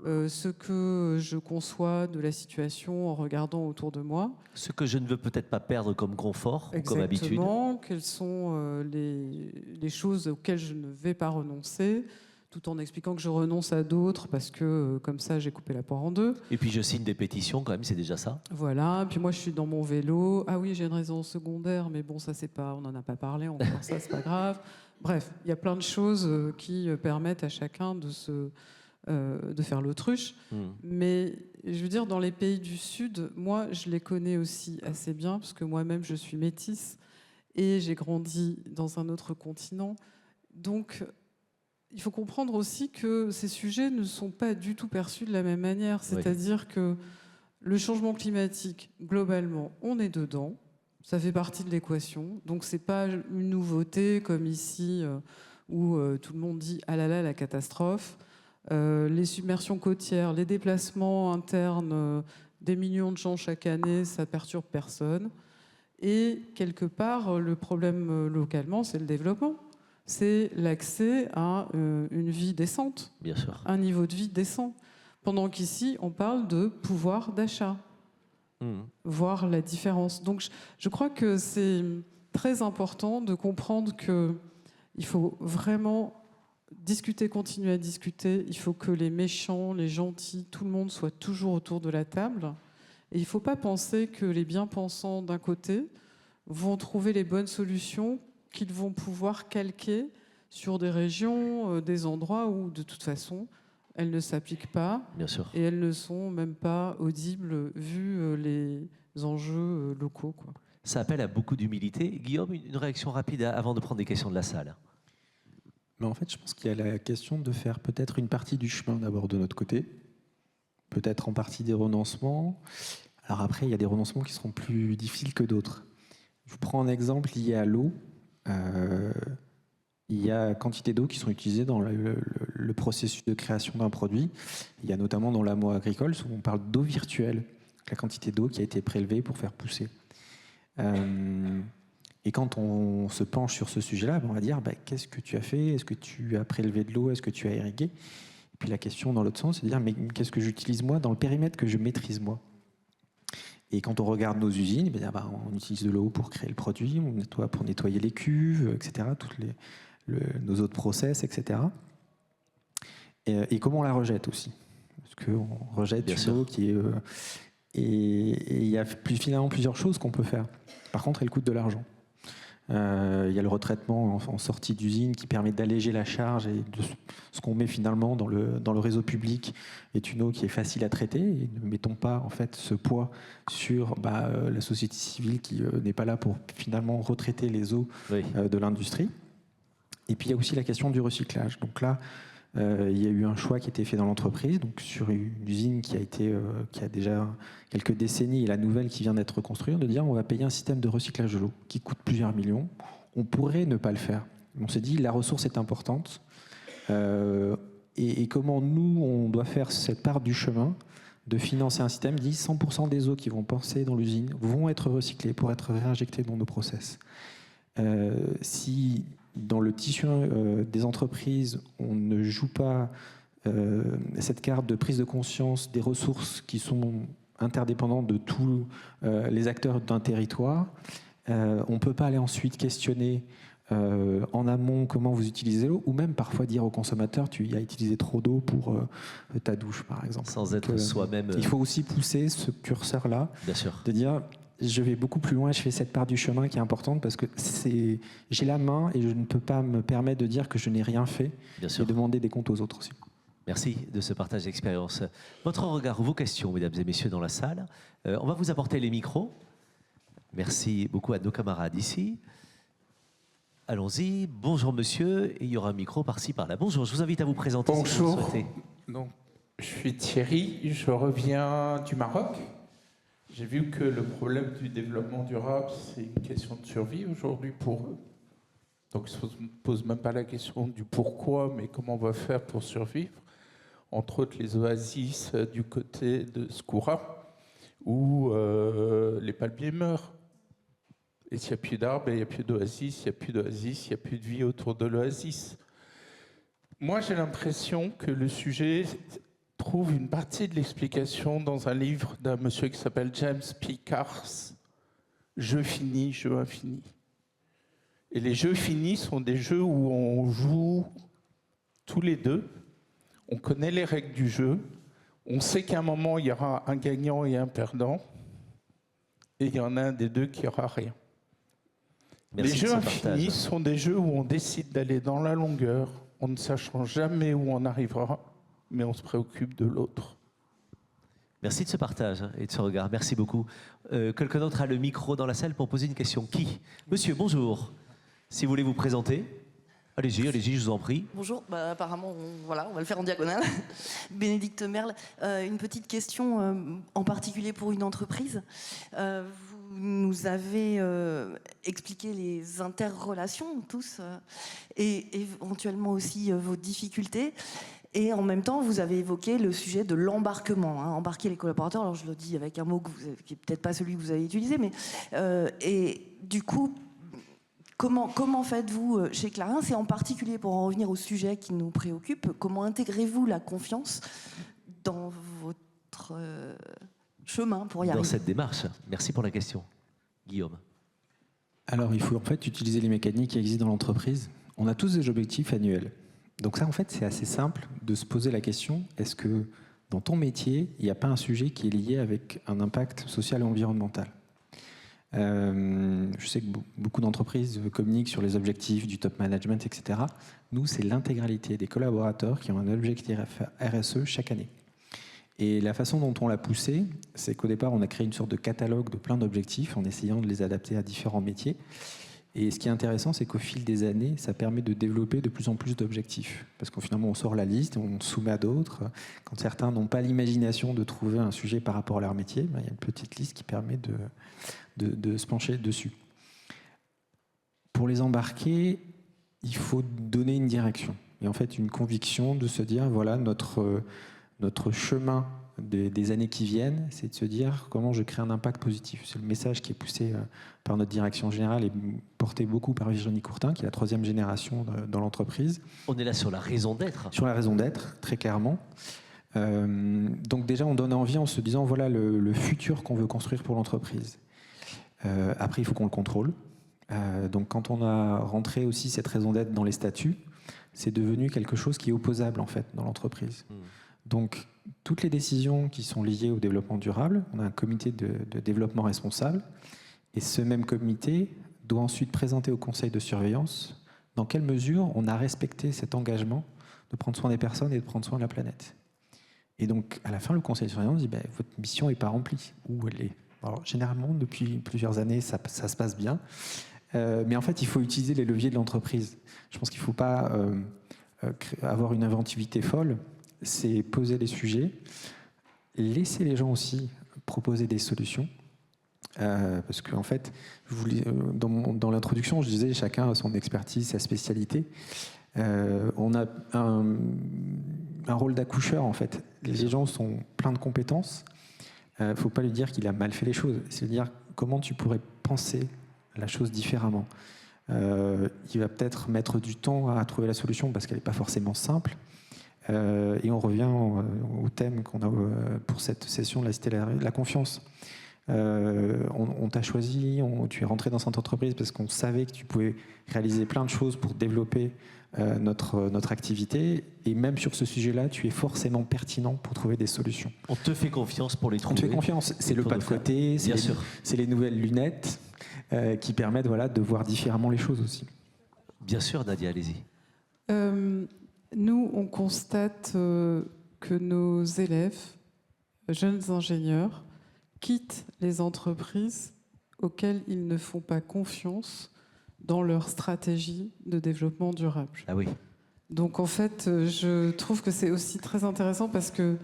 Speaker 3: ce que je conçois de la situation en regardant autour de moi.
Speaker 1: Ce que je ne veux peut-être pas perdre comme confort ou comme habitude.
Speaker 3: Exactement, quelles sont les choses auxquelles je ne vais pas renoncer, tout en expliquant que je renonce à d'autres parce que comme ça j'ai coupé la poire en deux.
Speaker 1: Et puis je signe des pétitions quand même, c'est déjà ça.
Speaker 3: Voilà, puis moi je suis dans mon vélo. Ah oui, j'ai une raison secondaire, mais bon, ça c'est pas, on n'en a pas parlé encore, ça c'est pas grave. Bref, il y a plein de choses qui permettent à chacun de faire l'autruche. Mais je veux dire, dans les pays du Sud, moi, je les connais aussi assez bien, parce que moi-même, je suis métisse et j'ai grandi dans un autre continent. Donc, il faut comprendre aussi que ces sujets ne sont pas du tout perçus de la même manière. C'est-à-dire que le changement climatique, globalement, on est dedans. Ça fait partie de l'équation. Donc, c'est pas une nouveauté comme ici, où tout le monde dit « ah là là, la catastrophe ». Les submersions côtières, les déplacements internes, des millions de gens chaque année, ça perturbe personne. Et quelque part, le problème localement, c'est le développement. c'est l'accès à une vie décente,
Speaker 1: Bien sûr.
Speaker 3: un niveau de vie décent. Pendant qu'ici, on parle de pouvoir d'achat, voir la différence. Donc, je crois que c'est très important de comprendre qu'il faut vraiment discuter, continuer à discuter. Il faut que les méchants, les gentils, tout le monde soit toujours autour de la table. Et il ne faut pas penser que les bien-pensants d'un côté vont trouver les bonnes solutions qu'ils vont pouvoir calquer sur des régions, des endroits où, de toute façon, elles ne s'appliquent pas.
Speaker 1: Bien sûr.
Speaker 3: Et elles ne sont même pas audibles vu les enjeux locaux, quoi.
Speaker 1: Ça appelle à beaucoup d'humilité. Guillaume, une réaction rapide avant de prendre des questions de la salle.
Speaker 4: Mais en fait, je pense qu'il y a la question de faire peut-être une partie du chemin d'abord de notre côté, peut-être en partie des renoncements. Alors après, il y a des renoncements qui seront plus difficiles que d'autres. Je vous prends un exemple lié à l'eau. Il y a quantité d'eau qui sont utilisées dans le processus de création d'un produit. Il y a notamment dans l'hameau agricole, où on parle d'eau virtuelle, la quantité d'eau qui a été prélevée pour faire pousser. Et quand on se penche sur ce sujet-là, on va dire qu'est-ce que tu as fait? Est-ce que tu as prélevé de l'eau? Est-ce que tu as irrigué? Et puis la question dans l'autre sens, c'est de dire mais qu'est-ce que j'utilise moi dans le périmètre que je maîtrise moi? Et quand on regarde nos usines, on utilise de l'eau pour créer le produit, on nettoie pour nettoyer les cuves, etc., nos autres process, etc. Et comment on la rejette aussi? Parce qu'on rejette une eau qui est... et il y a finalement plusieurs choses qu'on peut faire. Par contre, elle coûte de l'argent. Il y a le retraitement en sortie d'usine qui permet d'alléger la charge, et de ce qu'on met finalement dans le réseau public est une eau qui est facile à traiter. Et ne mettons pas en fait ce poids sur la société civile qui n'est pas là pour finalement retraiter les eaux de l'industrie. Et puis il y a aussi la question du recyclage. Donc là, il y a eu un choix qui a été fait dans l'entreprise, donc sur une usine qui a déjà quelques décennies, et la nouvelle qui vient d'être construite, de dire on va payer un système de recyclage de l'eau qui coûte plusieurs millions. On pourrait ne pas le faire. On s'est dit la ressource est importante, et comment nous on doit faire cette part du chemin de financer un système dit 100% des eaux qui vont passer dans l'usine vont être recyclées pour être réinjectées dans nos process. Si dans le tissu des entreprises, on ne joue pas cette carte de prise de conscience des ressources qui sont interdépendantes de tous les acteurs d'un territoire, on ne peut pas aller ensuite questionner en amont comment vous utilisez l'eau, ou même parfois dire au consommateur tu as utilisé trop d'eau pour ta douche, par exemple.
Speaker 1: Sans être soi-même...
Speaker 4: Il faut aussi pousser ce curseur-là, de dire... Je vais beaucoup plus loin, je fais cette part du chemin qui est importante parce que j'ai la main et je ne peux pas me permettre de dire que je n'ai rien fait et demander des comptes aux autres aussi.
Speaker 1: Merci de ce partage d'expérience. Votre regard, vos questions, mesdames et messieurs, dans la salle. On va vous apporter les micros. Merci beaucoup à nos camarades ici. Allons-y. Bonjour monsieur. Et il y aura un micro par-ci, par-là. Bonjour, je vous invite à vous présenter.
Speaker 9: Bonjour.
Speaker 1: Si vous le souhaitez.
Speaker 9: Donc, je suis Thierry, je reviens du Maroc. J'ai vu que le problème du développement durable, c'est une question de survie aujourd'hui pour eux. Donc, ils ne se posent même pas la question du pourquoi, mais comment on va faire pour survivre. Entre autres, les oasis du côté de Skoura, où les palmiers meurent. Et s'il n'y a plus d'arbres, il n'y a plus d'oasis, s'il n'y a plus d'oasis, il n'y a plus de vie autour de l'oasis. Moi, j'ai l'impression que le sujet... trouve une partie de l'explication dans un livre d'un monsieur qui s'appelle James P. Carse, « Jeux finis, jeux infinis ». Et les jeux finis sont des jeux où on joue tous les deux, on connaît les règles du jeu, on sait qu'à un moment, il y aura un gagnant et un perdant, et il y en a un des deux qui n'aura rien.
Speaker 1: Merci.
Speaker 9: Les jeux infinis sont des jeux où on décide d'aller dans la longueur, en ne sachant jamais où on arrivera, mais on se préoccupe de l'autre.
Speaker 1: Merci de ce partage et de ce regard. Merci beaucoup. Quelqu'un d'autre a le micro dans la salle pour poser une question. Qui? Monsieur, bonjour. Si vous voulez vous présenter, allez-y, je vous en prie.
Speaker 10: Bonjour, apparemment, on va le faire en diagonale. Bénédicte Merle, une petite question en particulier pour une entreprise. Vous nous avez expliqué les interrelations, tous, et éventuellement aussi vos difficultés. Et en même temps, vous avez évoqué le sujet de l'embarquement, embarquer les collaborateurs. Alors je le dis avec un mot qui n'est peut-être pas celui que vous avez utilisé, mais et du coup, Comment faites-vous chez Clarins, et en particulier pour en revenir au sujet qui nous préoccupe, comment intégrez-vous la confiance dans votre chemin pour y arriver?
Speaker 1: Dans cette démarche. Merci pour la question. Guillaume.
Speaker 4: Alors, il faut en fait utiliser les mécaniques qui existent dans l'entreprise. On a tous des objectifs annuels. Donc ça, en fait, c'est assez simple de se poser la question, est-ce que dans ton métier, il n'y a pas un sujet qui est lié avec un impact social et environnemental? Je sais que beaucoup d'entreprises communiquent sur les objectifs du top management, etc. Nous, c'est l'intégralité des collaborateurs qui ont un objectif RSE chaque année. Et la façon dont on l'a poussé, c'est qu'au départ, on a créé une sorte de catalogue de plein d'objectifs en essayant de les adapter à différents métiers. Et ce qui est intéressant, c'est qu'au fil des années, ça permet de développer de plus en plus d'objectifs. Parce qu'au finalement, on sort la liste, on soumet à d'autres. Quand certains n'ont pas l'imagination de trouver un sujet par rapport à leur métier, ben, il y a une petite liste qui permet de se pencher dessus. Pour les embarquer, il faut donner une direction. Et en fait, une conviction de se dire, voilà, notre chemin des années qui viennent, c'est de se dire comment je crée un impact positif. C'est le message qui est poussé par notre direction générale et porté beaucoup par Virginie Courtin, qui est la 3e génération dans l'entreprise.
Speaker 1: On est là sur la raison d'être.
Speaker 4: Sur la raison d'être, très clairement. Donc déjà, on donne envie en se disant, voilà le futur qu'on veut construire pour l'entreprise. Après, il faut qu'on le contrôle. Donc quand on a rentré aussi cette raison d'être dans les statuts, c'est devenu quelque chose qui est opposable en fait dans l'entreprise. Donc, toutes les décisions qui sont liées au développement durable, on a un comité de développement responsable, et ce même comité doit ensuite présenter au conseil de surveillance dans quelle mesure on a respecté cet engagement de prendre soin des personnes et de prendre soin de la planète. Et donc, à la fin, le conseil de surveillance dit votre mission n'est pas remplie, ou elle est. Alors, généralement, depuis plusieurs années, ça se passe bien, mais en fait, il faut utiliser les leviers de l'entreprise. Je pense qu'il ne faut pas avoir une inventivité folle. C'est poser les sujets, laisser les gens aussi proposer des solutions. Parce qu'en fait, dans l'introduction, je disais chacun a son expertise, sa spécialité. On a un rôle d'accoucheur, en fait. Les gens sont pleins de compétences. Il ne faut pas lui dire qu'il a mal fait les choses. C'est dire comment tu pourrais penser la chose différemment. Il va peut-être mettre du temps à trouver la solution parce qu'elle n'est pas forcément simple. Et on revient au thème qu'on a pour cette session, c'était la confiance. On t'a choisi, tu es rentré dans cette entreprise parce qu'on savait que tu pouvais réaliser plein de choses pour développer notre activité. Et même sur ce sujet-là, tu es forcément pertinent pour trouver des solutions.
Speaker 1: On te fait confiance pour les trouver.
Speaker 4: On te fait confiance. C'est le pas de côté, c'est les nouvelles lunettes qui permettent de voir différemment les choses aussi.
Speaker 1: Bien sûr, Nadia, allez-y.
Speaker 3: Nous, on constate que nos élèves, jeunes ingénieurs, quittent les entreprises auxquelles ils ne font pas confiance dans leur stratégie de développement durable.
Speaker 1: Ah oui.
Speaker 3: Donc en fait, je trouve que c'est aussi très intéressant parce que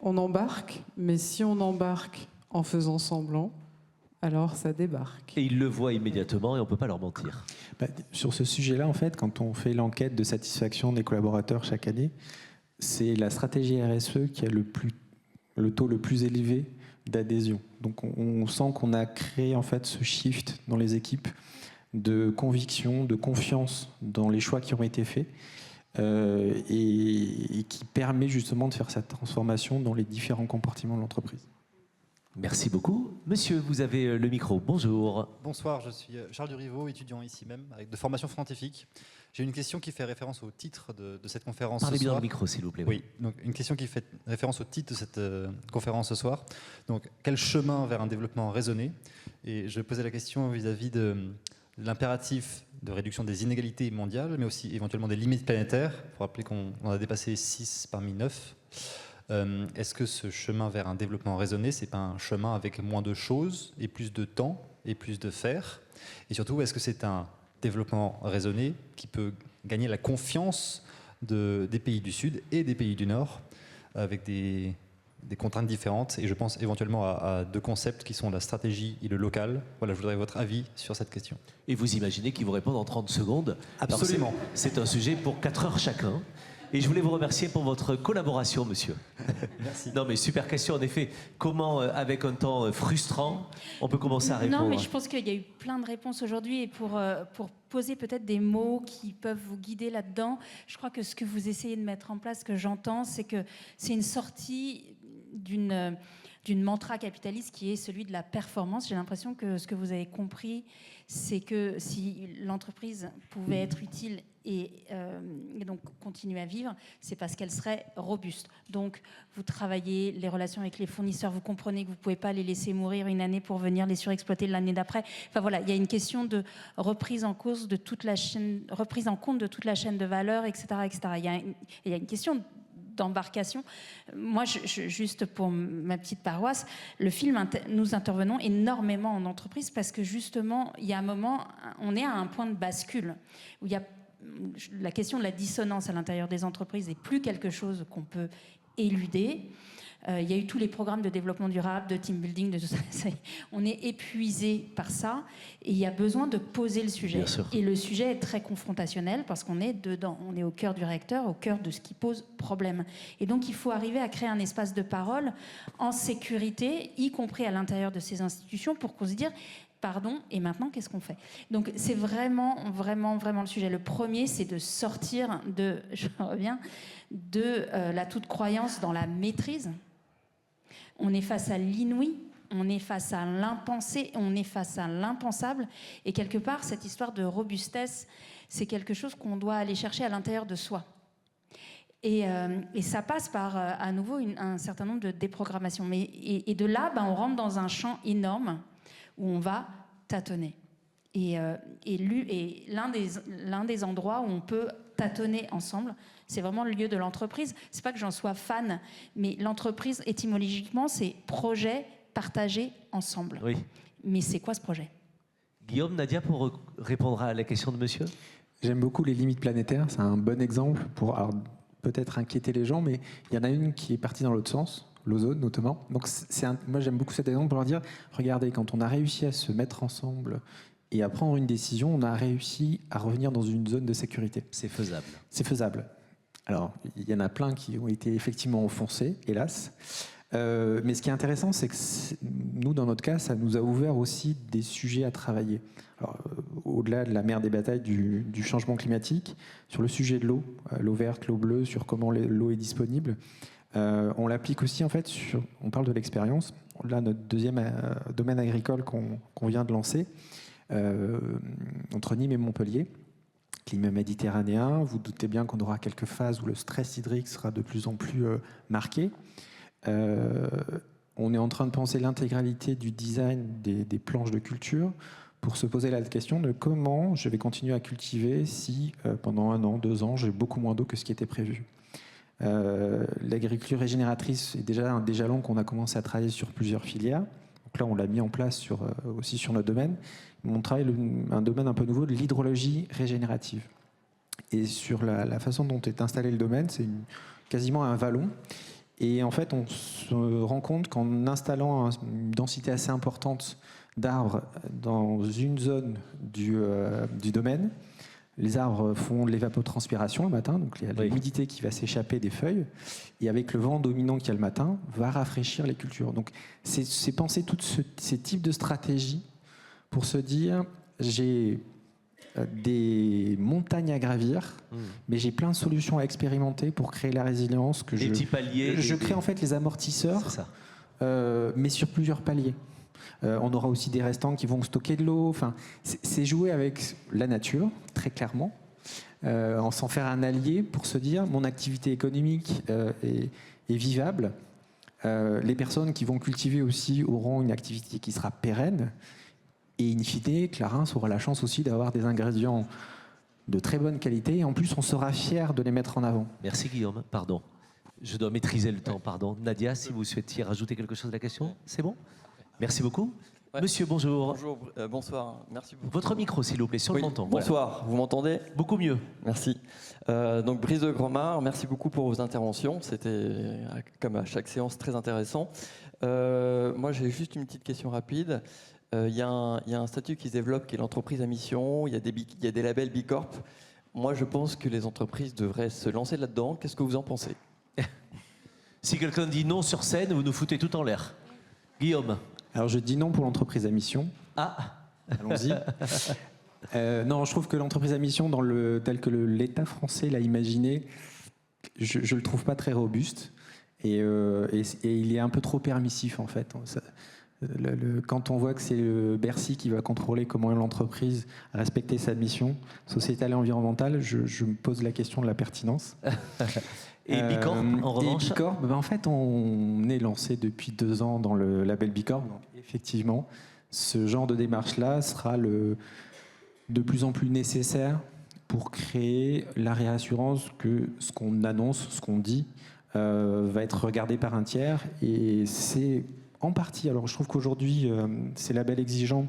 Speaker 3: on embarque, mais si on embarque en faisant semblant, alors ça débarque.
Speaker 1: Et ils le voient immédiatement et on ne peut pas leur mentir.
Speaker 4: Sur ce sujet-là, en fait, quand on fait l'enquête de satisfaction des collaborateurs chaque année, c'est la stratégie RSE qui a le taux le plus élevé d'adhésion. Donc on sent qu'on a créé en fait ce shift dans les équipes de conviction, de confiance dans les choix qui ont été faits et qui permet justement de faire cette transformation dans les différents compartiments de l'entreprise.
Speaker 1: Merci beaucoup. Monsieur, vous avez le micro. Bonjour.
Speaker 11: Bonsoir, je suis Charles Duriveau, étudiant ici même, de formation scientifique. J'ai une question qui fait référence au titre de cette conférence
Speaker 1: Parlez
Speaker 11: ce soir.
Speaker 1: bien dans le micro, s'il vous plaît.
Speaker 11: Oui, donc une question qui fait référence au titre de cette conférence ce soir. Donc, quel chemin vers un développement raisonné? Et je posais la question vis-à-vis de l'impératif de réduction des inégalités mondiales, mais aussi éventuellement des limites planétaires. Il faut rappeler qu'on en a dépassé 6 parmi 9. Est-ce que ce chemin vers un développement raisonné, c'est pas un chemin avec moins de choses et plus de temps et plus de faire? Et surtout, est-ce que c'est un développement raisonné qui peut gagner la confiance des pays du Sud et des pays du Nord avec des contraintes différentes? Et je pense éventuellement à deux concepts qui sont la stratégie et le local. Voilà, je voudrais votre avis sur cette question.
Speaker 1: Et vous imaginez qu'ils vous répondent en 30 secondes?
Speaker 11: Absolument.
Speaker 1: C'est un sujet pour 4 heures chacun. Et je voulais vous remercier pour votre collaboration, monsieur.
Speaker 11: Merci.
Speaker 1: Non, mais super question, en effet. Comment, avec un temps frustrant, on peut commencer à répondre?
Speaker 2: Non, mais je pense qu'il y a eu plein de réponses aujourd'hui. Et pour poser peut-être des mots qui peuvent vous guider là-dedans. Je crois que ce que vous essayez de mettre en place, ce que j'entends, c'est que c'est une sortie d'une mantra capitaliste qui est celui de la performance. J'ai l'impression que ce que vous avez compris, c'est que si l'entreprise pouvait être utile et donc continuer à vivre, c'est parce qu'elle serait robuste. Donc, vous travaillez les relations avec les fournisseurs, vous comprenez que vous ne pouvez pas les laisser mourir une année pour venir les surexploiter l'année d'après. Enfin voilà, il y a une question de reprise en cause de toute la chaîne, reprise en compte de toute la chaîne de valeur, etc., etc. Il y a une question d'embarcation. Moi, juste pour ma petite paroisse, le film, nous intervenons énormément en entreprise parce que justement, il y a un moment, on est à un point de bascule où il y a la question de la dissonance à l'intérieur des entreprises n'est plus quelque chose qu'on peut éluder. Il y a eu tous les programmes de développement durable, de team building, de tout ça. On est épuisé par ça et il y a besoin de poser le sujet. Et le sujet est très confrontationnel parce qu'on est dedans. On est au cœur du réacteur, au cœur de ce qui pose problème. Et donc, il faut arriver à créer un espace de parole en sécurité, y compris à l'intérieur de ces institutions, pour qu'on se dise pardon, et maintenant, qu'est-ce qu'on fait? Donc, c'est vraiment, vraiment, vraiment le sujet. Le premier, c'est de sortir de, je reviens, de la toute-croyance dans la maîtrise. On est face à l'inouï, on est face à l'impensé, on est face à l'impensable. Et quelque part, cette histoire de robustesse, c'est quelque chose qu'on doit aller chercher à l'intérieur de soi. Et ça passe par, à nouveau, un certain nombre de déprogrammations. Et de là, on rentre dans un champ énorme où on va tâtonner. Et l'un des endroits où on peut tâtonner ensemble, c'est vraiment le lieu de l'entreprise. C'est pas que j'en sois fan, mais l'entreprise, étymologiquement, c'est projet partagé ensemble.
Speaker 1: Oui.
Speaker 2: Mais c'est quoi ce projet?
Speaker 1: Guillaume, Nadia, pour répondre à la question de monsieur?
Speaker 4: J'aime beaucoup les limites planétaires. C'est un bon exemple pour peut-être inquiéter les gens, mais il y en a une qui est partie dans l'autre sens. L'ozone notamment. Donc moi j'aime beaucoup cet exemple pour leur dire, regardez, quand on a réussi à se mettre ensemble et à prendre une décision, on a réussi à revenir dans une zone de sécurité.
Speaker 1: C'est faisable.
Speaker 4: C'est faisable. Alors, il y en a plein qui ont été effectivement enfoncés, hélas. Mais ce qui est intéressant, c'est que nous, dans notre cas, ça nous a ouvert aussi des sujets à travailler. Alors, au-delà de la mer des batailles du changement climatique, sur le sujet de l'eau, l'eau verte, l'eau bleue, sur comment l'eau est disponible, on l'applique aussi, en fait, on parle de l'expérience. Là, notre deuxième domaine agricole qu'on vient de lancer, entre Nîmes et Montpellier, climat méditerranéen, vous doutez bien qu'on aura quelques phases où le stress hydrique sera de plus en plus marqué. On est en train de penser l'intégralité du design des planches de culture pour se poser la question de comment je vais continuer à cultiver si pendant 1 an, 2 ans, j'ai beaucoup moins d'eau que ce qui était prévu. L'agriculture régénératrice est déjà un des jalons qu'on a commencé à travailler sur plusieurs filières. Donc là, on l'a mis en place aussi sur notre domaine. On travaille un domaine un peu nouveau de l'hydrologie régénérative. Et sur la façon dont est installé le domaine, c'est quasiment un vallon. Et en fait, on se rend compte qu'en installant une densité assez importante d'arbres dans une zone du domaine, les arbres font de l'évapotranspiration le matin, donc il y a l'humidité qui va s'échapper des feuilles, et avec le vent dominant qu'il y a le matin, va rafraîchir les cultures. Donc c'est penser tous ces types de stratégies pour se dire, j'ai des montagnes à gravir, mais j'ai plein de solutions à expérimenter pour créer la résilience.
Speaker 1: Des petits paliers.
Speaker 4: Je crée en fait les amortisseurs, mais sur plusieurs paliers. On aura aussi des restants qui vont stocker de l'eau. Enfin, c'est jouer avec la nature, très clairement, en s'en faire un allié pour se dire mon activité économique est vivable. Les personnes qui vont cultiver aussi auront une activité qui sera pérenne. Et in fine, Clarins aura la chance aussi d'avoir des ingrédients de très bonne qualité. Et en plus, on sera fiers de les mettre en avant.
Speaker 1: Merci Guillaume. Pardon. Je dois maîtriser le temps, pardon. Nadia, si vous souhaitiez rajouter quelque chose à la question, c'est bon? Merci beaucoup.
Speaker 12: Ouais.
Speaker 1: Monsieur, bonjour.
Speaker 12: Bonjour, bonsoir. Merci beaucoup.
Speaker 1: Votre micro, s'il vous plaît, sur le menton.
Speaker 12: Bonsoir,
Speaker 1: voilà.
Speaker 12: Vous m'entendez?
Speaker 1: Beaucoup mieux.
Speaker 12: Merci. Donc, Brice de Grandmar, merci beaucoup pour vos interventions. C'était, comme à chaque séance, très intéressant. Moi, j'ai juste une petite question rapide. Il y a un statut qui se développe qui est l'entreprise à mission. Il y a des labels B Corp. Moi, je pense que les entreprises devraient se lancer là-dedans. Qu'est-ce que vous en pensez?
Speaker 1: Si quelqu'un dit non sur scène, vous nous foutez tout en l'air. Guillaume.
Speaker 4: Alors je dis non pour l'entreprise à mission.
Speaker 1: Ah.
Speaker 4: Allons-y. Non, je trouve que l'entreprise à mission, tel que l'État français l'a imaginé, je ne le trouve pas très robuste. Et il est un peu trop permissif, en fait. Quand on voit que c'est Bercy qui va contrôler comment l'entreprise a respecté sa mission sociétale et environnementale, je me pose la question de la pertinence.
Speaker 1: Et Bicorp, en revanche?
Speaker 4: Et Bicorp, en fait, on est lancé depuis 2 ans dans le label Bicorp. Donc, effectivement, ce genre de démarche-là sera de plus en plus nécessaire pour créer la réassurance que ce qu'on annonce, ce qu'on dit, va être regardé par un tiers. Et c'est en partie, alors je trouve qu'aujourd'hui, ces labels exigeants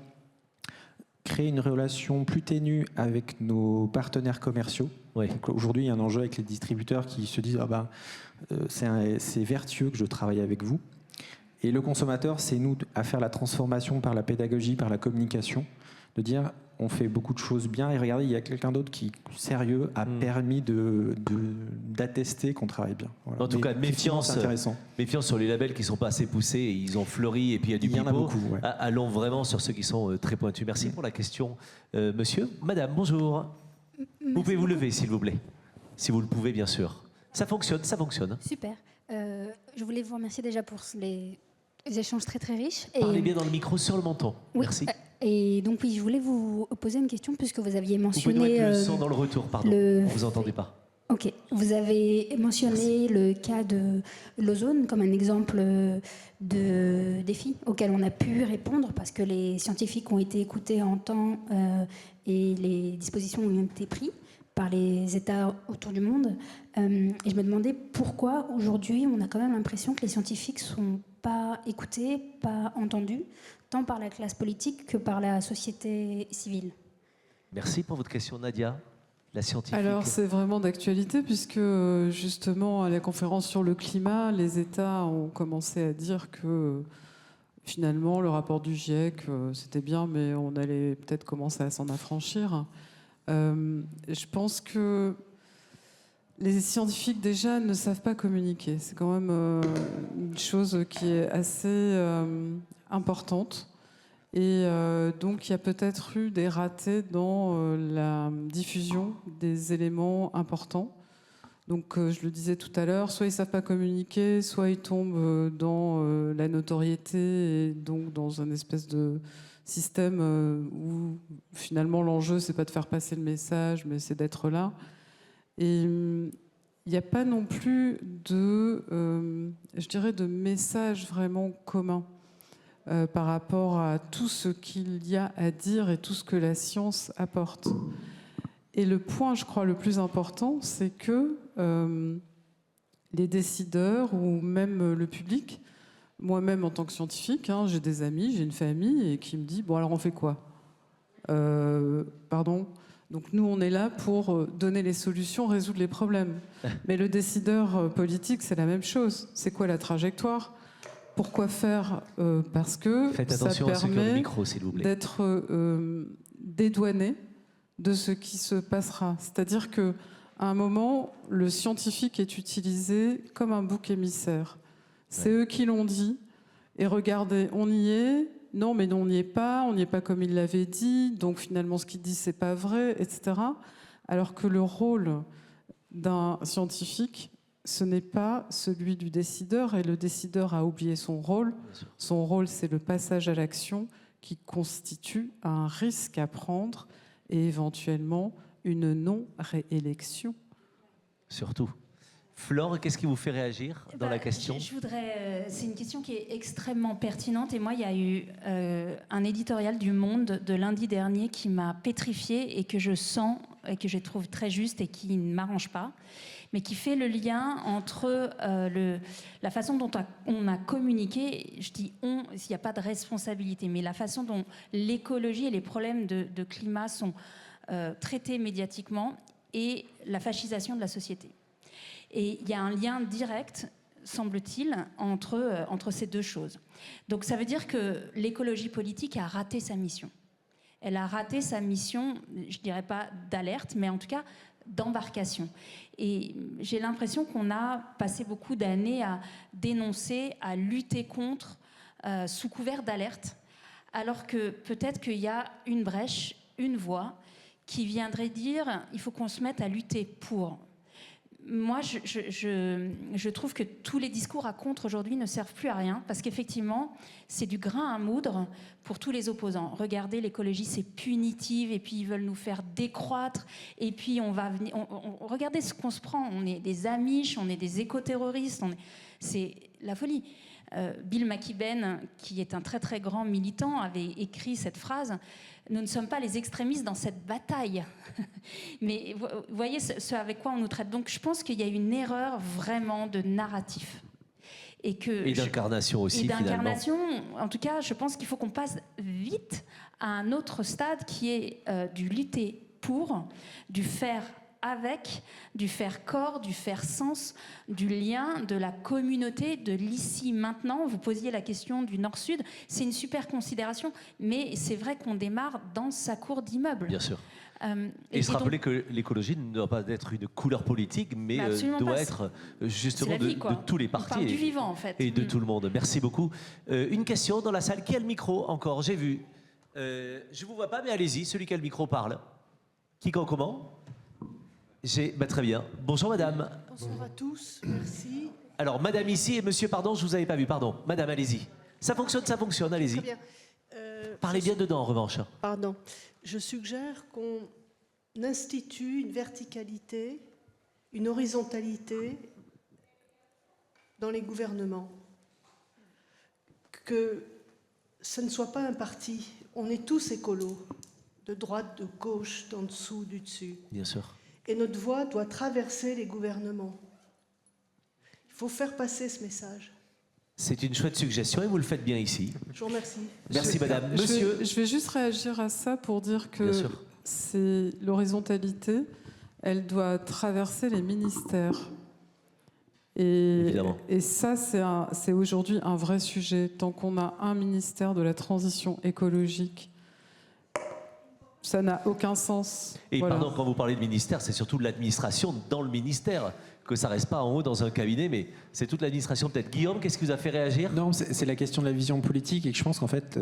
Speaker 4: créer une relation plus ténue avec nos partenaires commerciaux.
Speaker 1: Ouais.
Speaker 4: Aujourd'hui, il y a un enjeu avec les distributeurs qui se disent c'est vertueux que je travaille avec vous. Et le consommateur, c'est nous à faire la transformation par la pédagogie, par la communication, de dire on fait beaucoup de choses bien et regardez, il y a quelqu'un d'autre qui, sérieux, a permis d'attester qu'on travaille bien. Voilà.
Speaker 1: En tout cas, méfiance sur les labels qui ne sont pas assez poussés, et ils ont fleuri et puis il y a du pipeau.
Speaker 4: Il y en a beaucoup. Ouais.
Speaker 1: Allons vraiment sur ceux qui sont très pointus. Merci pour la question, monsieur. Madame, bonjour. Vous pouvez vous lever, s'il vous plaît. Si vous le pouvez, bien sûr. Ça fonctionne, ça fonctionne.
Speaker 13: Super. Je voulais vous remercier déjà pour les échanges très très riches.
Speaker 1: Parlez bien dans le micro sur le menton.
Speaker 13: Oui,
Speaker 1: merci.
Speaker 13: Et donc oui, je voulais vous poser une question puisque vous aviez mentionné...
Speaker 1: Vous pouvez nous mettre le son dans le retour, pardon. On ne vous entendait pas.
Speaker 13: Ok. Vous avez mentionné le cas de l'ozone comme un exemple de défi auquel on a pu répondre parce que les scientifiques ont été écoutés en temps et les dispositions ont été prises par les États autour du monde. Et je me demandais pourquoi aujourd'hui on a quand même l'impression que les scientifiques ne sont pas écoutés, pas entendus, tant par la classe politique que par la société civile.
Speaker 1: Merci pour votre question, Nadia, la scientifique.
Speaker 3: Alors c'est vraiment d'actualité puisque justement à la conférence sur le climat, les États ont commencé à dire que finalement le rapport du GIEC c'était bien mais on allait peut-être commencer à s'en affranchir. Je pense que les scientifiques déjà ne savent pas communiquer. C'est quand même une chose qui est assez importante. Et donc il y a peut-être eu des ratés dans la diffusion des éléments importants. Donc je le disais tout à l'heure, soit ils ne savent pas communiquer, soit ils tombent dans la notoriété et donc dans un espèce de système où finalement l'enjeu c'est pas de faire passer le message mais c'est d'être là. Et il n'y a pas non plus je dirais de message vraiment commun par rapport à tout ce qu'il y a à dire et tout ce que la science apporte. Et le point, je crois, le plus important, c'est que les décideurs ou même le public, moi-même en tant que scientifique, j'ai des amis, j'ai une famille et qui me dit bon alors on fait quoi pardon. Donc nous on est là pour donner les solutions, résoudre les problèmes. Mais le décideur politique c'est la même chose. C'est quoi la trajectoire? Pourquoi faire? Parce que
Speaker 1: faites
Speaker 3: ça
Speaker 1: attention à ceux qui ont le
Speaker 3: permet
Speaker 1: micro, s'il vous plaît.
Speaker 3: d'être dédouané de ce qui se passera. C'est-à-dire que à un moment le scientifique est utilisé comme un bouc émissaire. C'est eux qui l'ont dit. Et regardez, on y est. Non, mais on n'y est pas. On n'y est pas comme il l'avait dit. Donc finalement, ce qu'il dit, c'est pas vrai, etc. Alors que le rôle d'un scientifique, ce n'est pas celui du décideur. Et le décideur a oublié son rôle. Son rôle, c'est le passage à l'action qui constitue un risque à prendre et éventuellement une non-réélection.
Speaker 1: Surtout. Flore, qu'est-ce qui vous fait réagir dans la question?
Speaker 2: Je voudrais. C'est une question qui est extrêmement pertinente. Et moi, il y a eu un éditorial du Monde de lundi dernier qui m'a pétrifiée et que je sens et que je trouve très juste et qui ne m'arrange pas, mais qui fait le lien entre la façon dont on a communiqué. Je dis on, s'il n'y a pas de responsabilité, mais la façon dont l'écologie et les problèmes de climat sont traités médiatiquement et la fascisation de la société. Et il y a un lien direct, semble-t-il, entre ces deux choses. Donc ça veut dire que l'écologie politique a raté sa mission. Elle a raté sa mission, je ne dirais pas d'alerte, mais en tout cas d'embarcation. Et j'ai l'impression qu'on a passé beaucoup d'années à dénoncer, à lutter contre, sous couvert d'alerte, alors que peut-être qu'il y a une brèche, une voix qui viendrait dire il faut qu'on se mette à lutter pour. Moi, je trouve que tous les discours à contre aujourd'hui ne servent plus à rien parce qu'effectivement, c'est du grain à moudre pour tous les opposants. Regardez, l'écologie, c'est punitive et puis ils veulent nous faire décroître et puis on va venir... regardez ce qu'on se prend. On est des Amish, on est des éco-terroristes, c'est la folie. Bill McKibben, qui est un très très grand militant, avait écrit cette phrase « Nous ne sommes pas les extrémistes dans cette bataille ». Mais vous voyez ce avec quoi on nous traite. Donc je pense qu'il y a une erreur vraiment de narratif. Et
Speaker 1: d'incarnation aussi, finalement.
Speaker 2: Et d'incarnation, en tout cas, je pense qu'il faut qu'on passe vite à un autre stade qui est du lutter pour, du faire avec, du faire corps, du faire sens, du lien, de la communauté, de l'ici maintenant. Vous posiez la question du Nord-Sud, c'est une super considération, mais c'est vrai qu'on démarre dans sa cour d'immeuble.
Speaker 1: Bien sûr. Et se rappeler que l'écologie ne doit pas être une couleur politique, mais doit être justement
Speaker 2: vie,
Speaker 1: de tous les partis.
Speaker 2: On parle du vivant, en fait.
Speaker 1: Et de tout le monde. Merci beaucoup. Une question dans la salle. Qui a le micro encore? J'ai vu. Je ne vous vois pas, mais allez-y, celui qui a le micro parle. Qui, quand, comment? Très bien. Bonjour madame.
Speaker 14: Bonsoir à tous, merci.
Speaker 1: Alors madame ici et monsieur, pardon, je vous avais pas vu, pardon. Madame, allez-y. Ça fonctionne, allez-y.
Speaker 14: Très bien.
Speaker 1: Parlez bien dedans en revanche.
Speaker 14: Pardon. Je suggère qu'on institue une verticalité, une horizontalité dans les gouvernements. Que ce ne soit pas un parti. On est tous écolos, de droite, de gauche, d'en dessous, du dessus.
Speaker 1: Bien sûr.
Speaker 14: Et notre voix doit traverser les gouvernements. Il faut faire passer ce message.
Speaker 1: C'est une chouette suggestion et vous le faites bien ici.
Speaker 14: Je vous remercie.
Speaker 1: Merci madame. Monsieur.
Speaker 3: Je vais juste réagir à ça pour dire que c'est l'horizontalité, elle doit traverser les ministères. Et ça, c'est aujourd'hui un vrai sujet. Tant qu'on a un ministère de la transition écologique, ça n'a aucun sens.
Speaker 1: Et pardon, quand vous parlez de ministère, c'est surtout de l'administration dans le ministère, que ça ne reste pas en haut dans un cabinet, mais c'est toute l'administration. Peut-être Guillaume, qu'est-ce qui vous a fait réagir?
Speaker 4: Non, c'est la question de la vision politique et que je pense qu'en fait,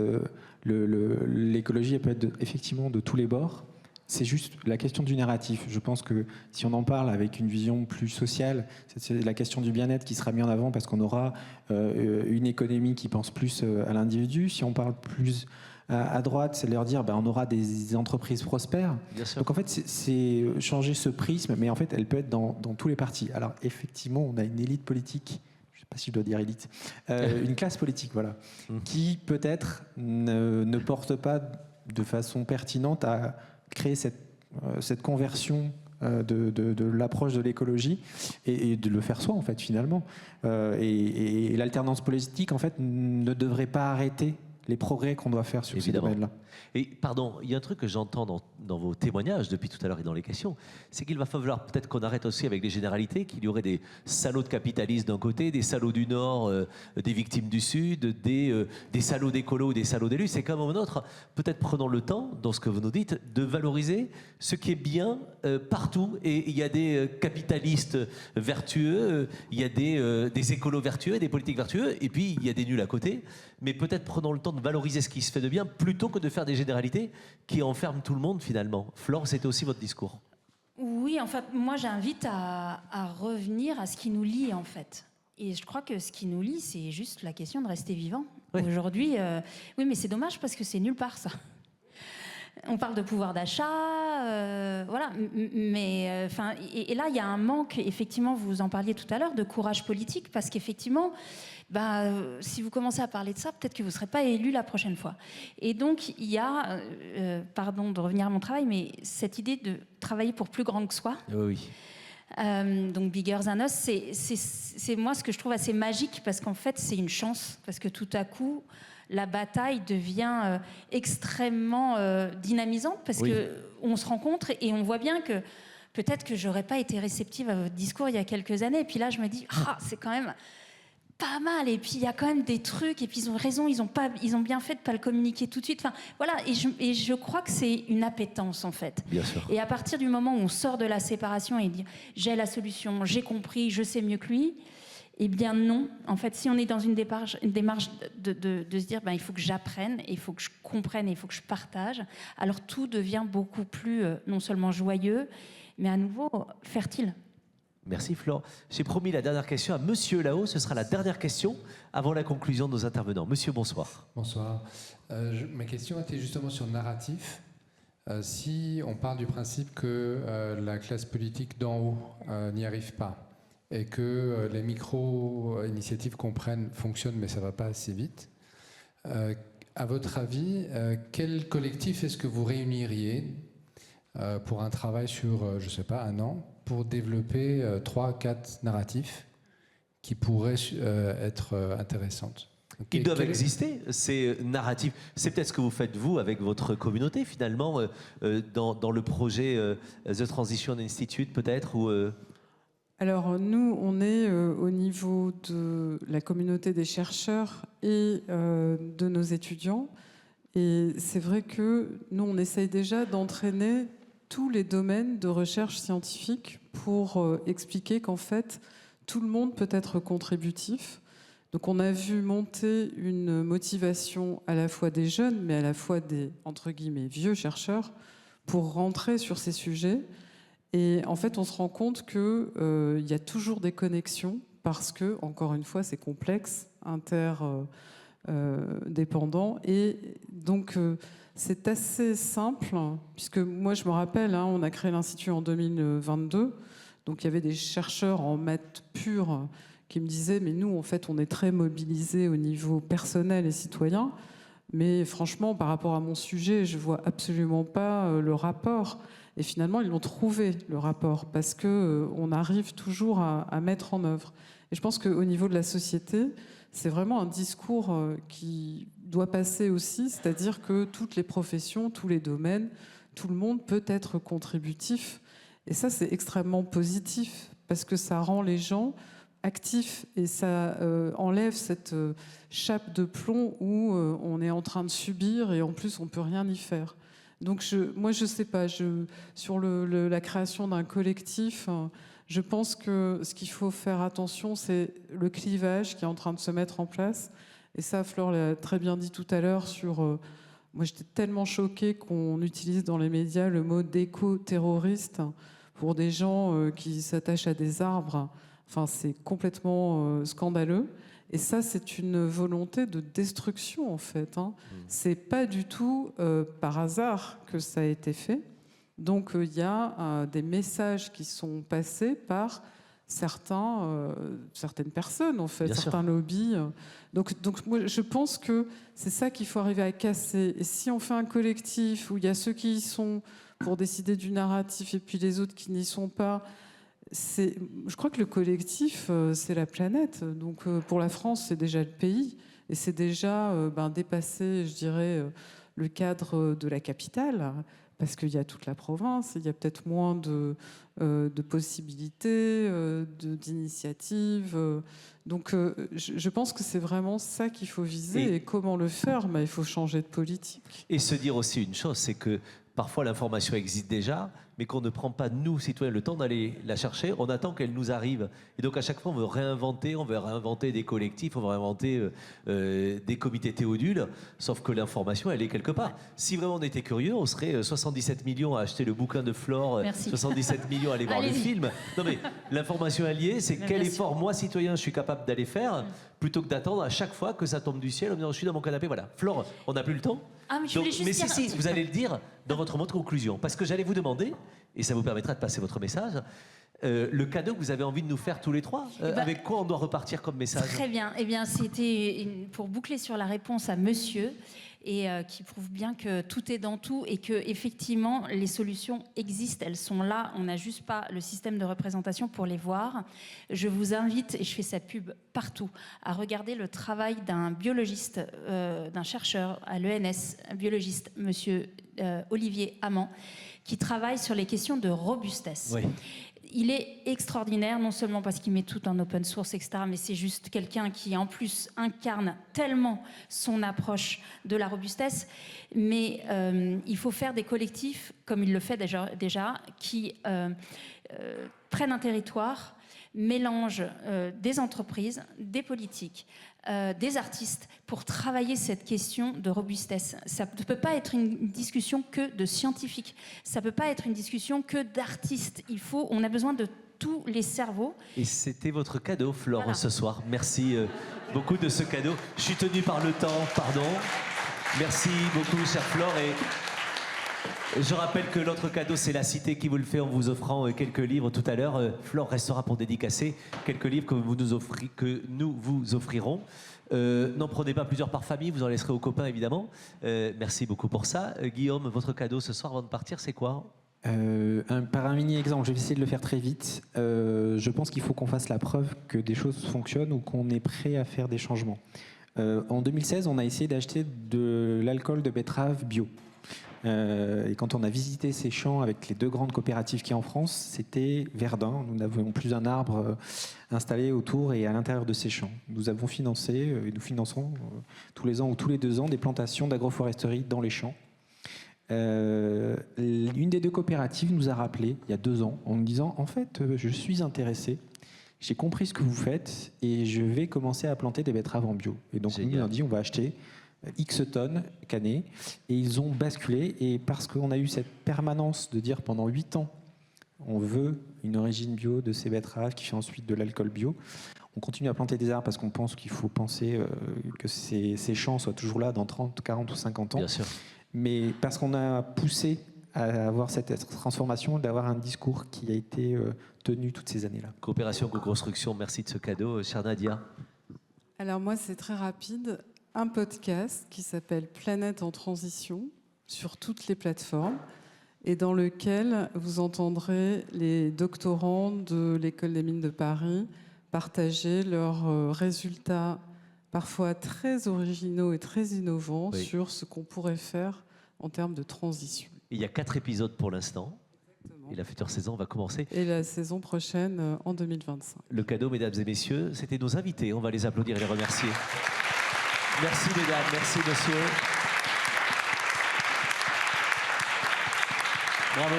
Speaker 4: l'écologie, elle peut être effectivement de tous les bords. C'est juste la question du narratif. Je pense que si on en parle avec une vision plus sociale, c'est la question du bien-être qui sera mise en avant parce qu'on aura une économie qui pense plus à l'individu. Si on parle plus à droite, c'est leur dire on aura des entreprises prospères. Donc en fait, c'est changer ce prisme, mais en fait, elle peut être dans tous les partis. Alors effectivement, on a une élite politique, je ne sais pas si je dois dire élite, une classe politique, voilà, qui peut-être ne porte pas de façon pertinente à créer cette conversion de l'approche de l'écologie et de le faire soi, en fait, finalement. Et l'alternance politique, en fait, ne devrait pas arrêter les progrès qu'on doit faire sur ces domaines-là.
Speaker 1: Et pardon, il y a un truc que j'entends dans vos témoignages depuis tout à l'heure et dans les questions, c'est qu'il va falloir peut-être qu'on arrête aussi avec les généralités, qu'il y aurait des salauds de capitalistes d'un côté, des salauds du Nord, des victimes du Sud, des salauds d'écolos, des salauds d'élus. C'est comme un autre. Peut-être prenons le temps, dans ce que vous nous dites, de valoriser ce qui est bien partout. Et il y a des capitalistes vertueux, il y a des écolos vertueux, des politiques vertueux, et puis il y a des nuls à côté. Mais peut-être prenons le temps de valoriser ce qui se fait de bien plutôt que de faire des généralités qui enferment tout le monde finalement. Flore, c'était aussi votre discours.
Speaker 2: Oui, en fait, moi j'invite à revenir à ce qui nous lie en fait. Et je crois que ce qui nous lie, c'est juste la question de rester vivant. Oui. Aujourd'hui, oui, mais c'est dommage parce que c'est nulle part ça. On parle de pouvoir d'achat, voilà, mais et là il y a un manque, effectivement, vous en parliez tout à l'heure, de courage politique, parce qu'effectivement, si vous commencez à parler de ça, peut-être que vous ne serez pas élu la prochaine fois. Et donc il y a, pardon de revenir à mon travail, mais cette idée de travailler pour plus grand que soi.
Speaker 1: Oui.
Speaker 2: Donc Bigger Than Us, c'est moi ce que je trouve assez magique, parce qu'en fait c'est une chance, parce que tout à coup la bataille devient extrêmement dynamisante parce qu'on se rencontre et on voit bien que peut-être que j'aurais pas été réceptive à votre discours il y a quelques années. Et puis là, je me dis, c'est quand même pas mal. Et puis il y a quand même des trucs. Et puis ils ont raison, ils ont bien fait de pas le communiquer tout de suite. Enfin voilà. Et je crois que c'est une appétence en fait.
Speaker 1: Bien sûr.
Speaker 2: Et à partir du moment où on sort de la séparation et dit, j'ai la solution, j'ai compris, je sais mieux que lui. Eh bien non. En fait, si on est dans une démarche de se dire il faut que j'apprenne, il faut que je comprenne, il faut que je partage, alors tout devient beaucoup plus non seulement joyeux, mais à nouveau fertile.
Speaker 1: Merci Flore. J'ai promis la dernière question à monsieur là-haut. Ce sera la dernière question avant la conclusion de nos intervenants. Monsieur, bonsoir.
Speaker 15: Bonsoir. Ma question était justement sur le narratif. Si on part du principe que la classe politique d'en haut n'y arrive pas et que les micro-initiatives qu'on prenne fonctionnent mais ça ne va pas assez vite, à votre avis, quel collectif est-ce que vous réuniriez pour un travail sur, je ne sais pas, 1 an, pour développer 3-4 narratifs qui pourraient être intéressanants?
Speaker 1: Ils doivent exister, ces narratifs. C'est peut-être ce que vous faites, vous, avec votre communauté, finalement, dans le projet The Transition Institute, peut-être ou
Speaker 3: Alors, nous, on est au niveau de la communauté des chercheurs et de nos étudiants. Et c'est vrai que nous, on essaye déjà d'entraîner tous les domaines de recherche scientifique pour expliquer qu'en fait, tout le monde peut être contributif. Donc on a vu monter une motivation à la fois des jeunes, mais à la fois des, entre guillemets, vieux chercheurs pour rentrer sur ces sujets. Et en fait, on se rend compte qu'il y a toujours des connexions parce que, encore une fois, c'est complexe, interdépendant. Et donc, c'est assez simple, puisque moi, je me rappelle, on a créé l'Institut en 2022. Donc, il y avait des chercheurs en maths pures qui me disaient, mais nous, en fait, on est très mobilisés au niveau personnel et citoyen. Mais franchement, par rapport à mon sujet, je ne vois absolument pas le rapport. Et finalement, ils l'ont trouvé, le rapport, parce qu'on arrive toujours à mettre en œuvre. Et je pense qu'au niveau de la société, c'est vraiment un discours qui doit passer aussi, c'est-à-dire que toutes les professions, tous les domaines, tout le monde peut être contributif. Et ça, c'est extrêmement positif, parce que ça rend les gens actifs et ça enlève cette chape de plomb où on est en train de subir et en plus, on ne peut rien y faire. Donc moi, je ne sais pas, sur la création d'un collectif, je pense que ce qu'il faut faire attention, c'est le clivage qui est en train de se mettre en place. Et ça, Flore l'a très bien dit tout à l'heure sur... moi, j'étais tellement choquée qu'on utilise dans les médias le mot d'éco-terroriste pour des gens qui s'attachent à des arbres. Enfin, c'est complètement scandaleux. Et ça, c'est une volonté de destruction, en fait. C'est pas du tout par hasard que ça a été fait. Donc, il y a des messages qui sont passés par certaines personnes, en fait,
Speaker 1: Bien
Speaker 3: certains
Speaker 1: sûr.
Speaker 3: lobbies. Donc moi, je pense que c'est ça qu'il faut arriver à casser. Et si on fait un collectif où il y a ceux qui y sont pour décider du narratif et puis les autres qui n'y sont pas... Je crois que le collectif, c'est la planète. Donc, pour la France, c'est déjà le pays. Et c'est déjà dépasser, je dirais, le cadre de la capitale. Parce qu'il y a toute la province, il y a peut-être moins de possibilités, d'initiatives. Donc, je pense que c'est vraiment ça qu'il faut viser. Et comment le faire ? Il faut changer de politique.
Speaker 1: Et se dire aussi une chose, c'est que parfois l'information existe déjà, mais qu'on ne prend pas, nous, citoyens, le temps d'aller la chercher, on attend qu'elle nous arrive. Et donc à chaque fois, on veut réinventer des collectifs, on veut réinventer des comités théodules, sauf que l'information, elle est quelque part. Si vraiment on était curieux, on serait 77 millions à acheter le bouquin de Flore, 77 millions à aller voir le film. Non mais l'information alliée, c'est quel effort, moi, citoyen, je suis capable d'aller faire, plutôt que d'attendre à chaque fois que ça tombe du ciel, en me disant, je suis dans mon canapé, voilà. Flore, on n'a plus le temps.
Speaker 2: Ah, mais je voulais juste dire...
Speaker 1: si, vous allez le dire dans votre mot de conclusion. Parce que j'allais vous demander, et ça vous permettra de passer votre message, le cadeau que vous avez envie de nous faire tous les trois, avec quoi on doit repartir comme message?
Speaker 2: Très bien. Eh bien, c'était pour boucler sur la réponse à monsieur, et qui prouve bien que tout est dans tout et que effectivement les solutions existent, elles sont là. On n'a juste pas le système de représentation pour les voir. Je vous invite, et je fais sa pub partout, à regarder le travail d'un biologiste, d'un chercheur à l'ENS, un biologiste, monsieur Olivier Amand, qui travaille sur les questions de robustesse.
Speaker 1: Oui.
Speaker 2: Il est extraordinaire, non seulement parce qu'il met tout en open source, etc., mais c'est juste quelqu'un qui, en plus, incarne tellement son approche de la robustesse. Mais il faut faire des collectifs, comme il le fait déjà qui prennent un territoire, mélange des entreprises, des politiques, des artistes pour travailler cette question de robustesse. Ça ne peut pas être une discussion que de scientifiques, ça ne peut pas être une discussion que d'artistes. On a besoin de tous les cerveaux.
Speaker 1: Et c'était votre cadeau, Flore, ce soir. Merci beaucoup de ce cadeau. Je suis tenu par le temps, pardon. Merci beaucoup, chère Flore. Et je rappelle que l'autre cadeau, c'est la Cité qui vous le fait en vous offrant quelques livres tout à l'heure. Flore restera pour dédicacer quelques livres que nous vous offrirons. N'en prenez pas plusieurs par famille, vous en laisserez aux copains, évidemment. Merci beaucoup pour ça. Guillaume, votre cadeau ce soir avant de partir, c'est quoi ?
Speaker 4: Par un mini-exemple, je vais essayer de le faire très vite. Je pense qu'il faut qu'on fasse la preuve que des choses fonctionnent ou qu'on est prêt à faire des changements. En 2016, on a essayé d'acheter de l'alcool de betterave bio. Et quand on a visité ces champs avec les 2 grandes coopératives qu'il y a en France, c'était Verdun. Nous n'avions plus un arbre installé autour et à l'intérieur de ces champs. Nous avons financé, et nous finançons tous les ans ou tous les 2 ans, des plantations d'agroforesterie dans les champs. Une des 2 coopératives nous a rappelé il y a 2 ans en nous disant en fait je suis intéressé, j'ai compris ce que vous faites et je vais commencer à planter des betteraves en bio. Et donc nous on a dit on va acheter X tonnes cannées et ils ont basculé, et parce qu'on a eu cette permanence de dire pendant 8 ans on veut une origine bio de ces betteraves qui fait ensuite de l'alcool bio. On continue à planter des arbres parce qu'on pense qu'il faut penser que ces champs soient toujours là dans 30, 40 ou 50 ans.
Speaker 1: Bien sûr.
Speaker 4: Mais parce qu'on a poussé à avoir cette transformation, d'avoir un discours qui a été tenu toutes ces années-là.
Speaker 1: Coopération, co-construction, merci de ce cadeau. Chère Nadia.
Speaker 3: Alors moi, c'est très rapide. Un podcast qui s'appelle Planète en transition sur toutes les plateformes et dans lequel vous entendrez les doctorants de l'École des mines de Paris partager leurs résultats parfois très originaux et très innovants sur ce qu'on pourrait faire en termes de transition.
Speaker 1: Il y a 4 épisodes pour l'instant. Exactement. Et la future saison va commencer.
Speaker 3: Et la saison prochaine en 2025.
Speaker 1: Le cadeau, mesdames et messieurs, c'était nos invités. On va les applaudir et les remercier. Merci mesdames, merci messieurs. Bravo.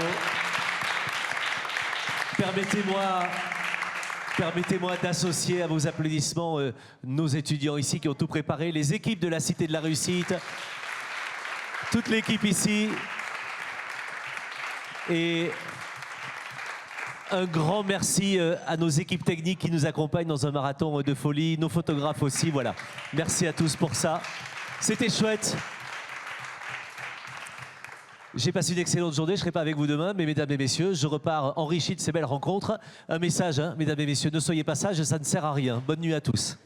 Speaker 1: Permettez-moi d'associer à vos applaudissements nos étudiants ici qui ont tout préparé, les équipes de la Cité de la Réussite, toute l'équipe ici. Et un grand merci à nos équipes techniques qui nous accompagnent dans un marathon de folie, nos photographes aussi, voilà. Merci à tous pour ça. C'était chouette. J'ai passé une excellente journée, je ne serai pas avec vous demain, mais mesdames et messieurs, je repars enrichi de ces belles rencontres. Un message, hein, mesdames et messieurs, ne soyez pas sages, ça ne sert à rien. Bonne nuit à tous.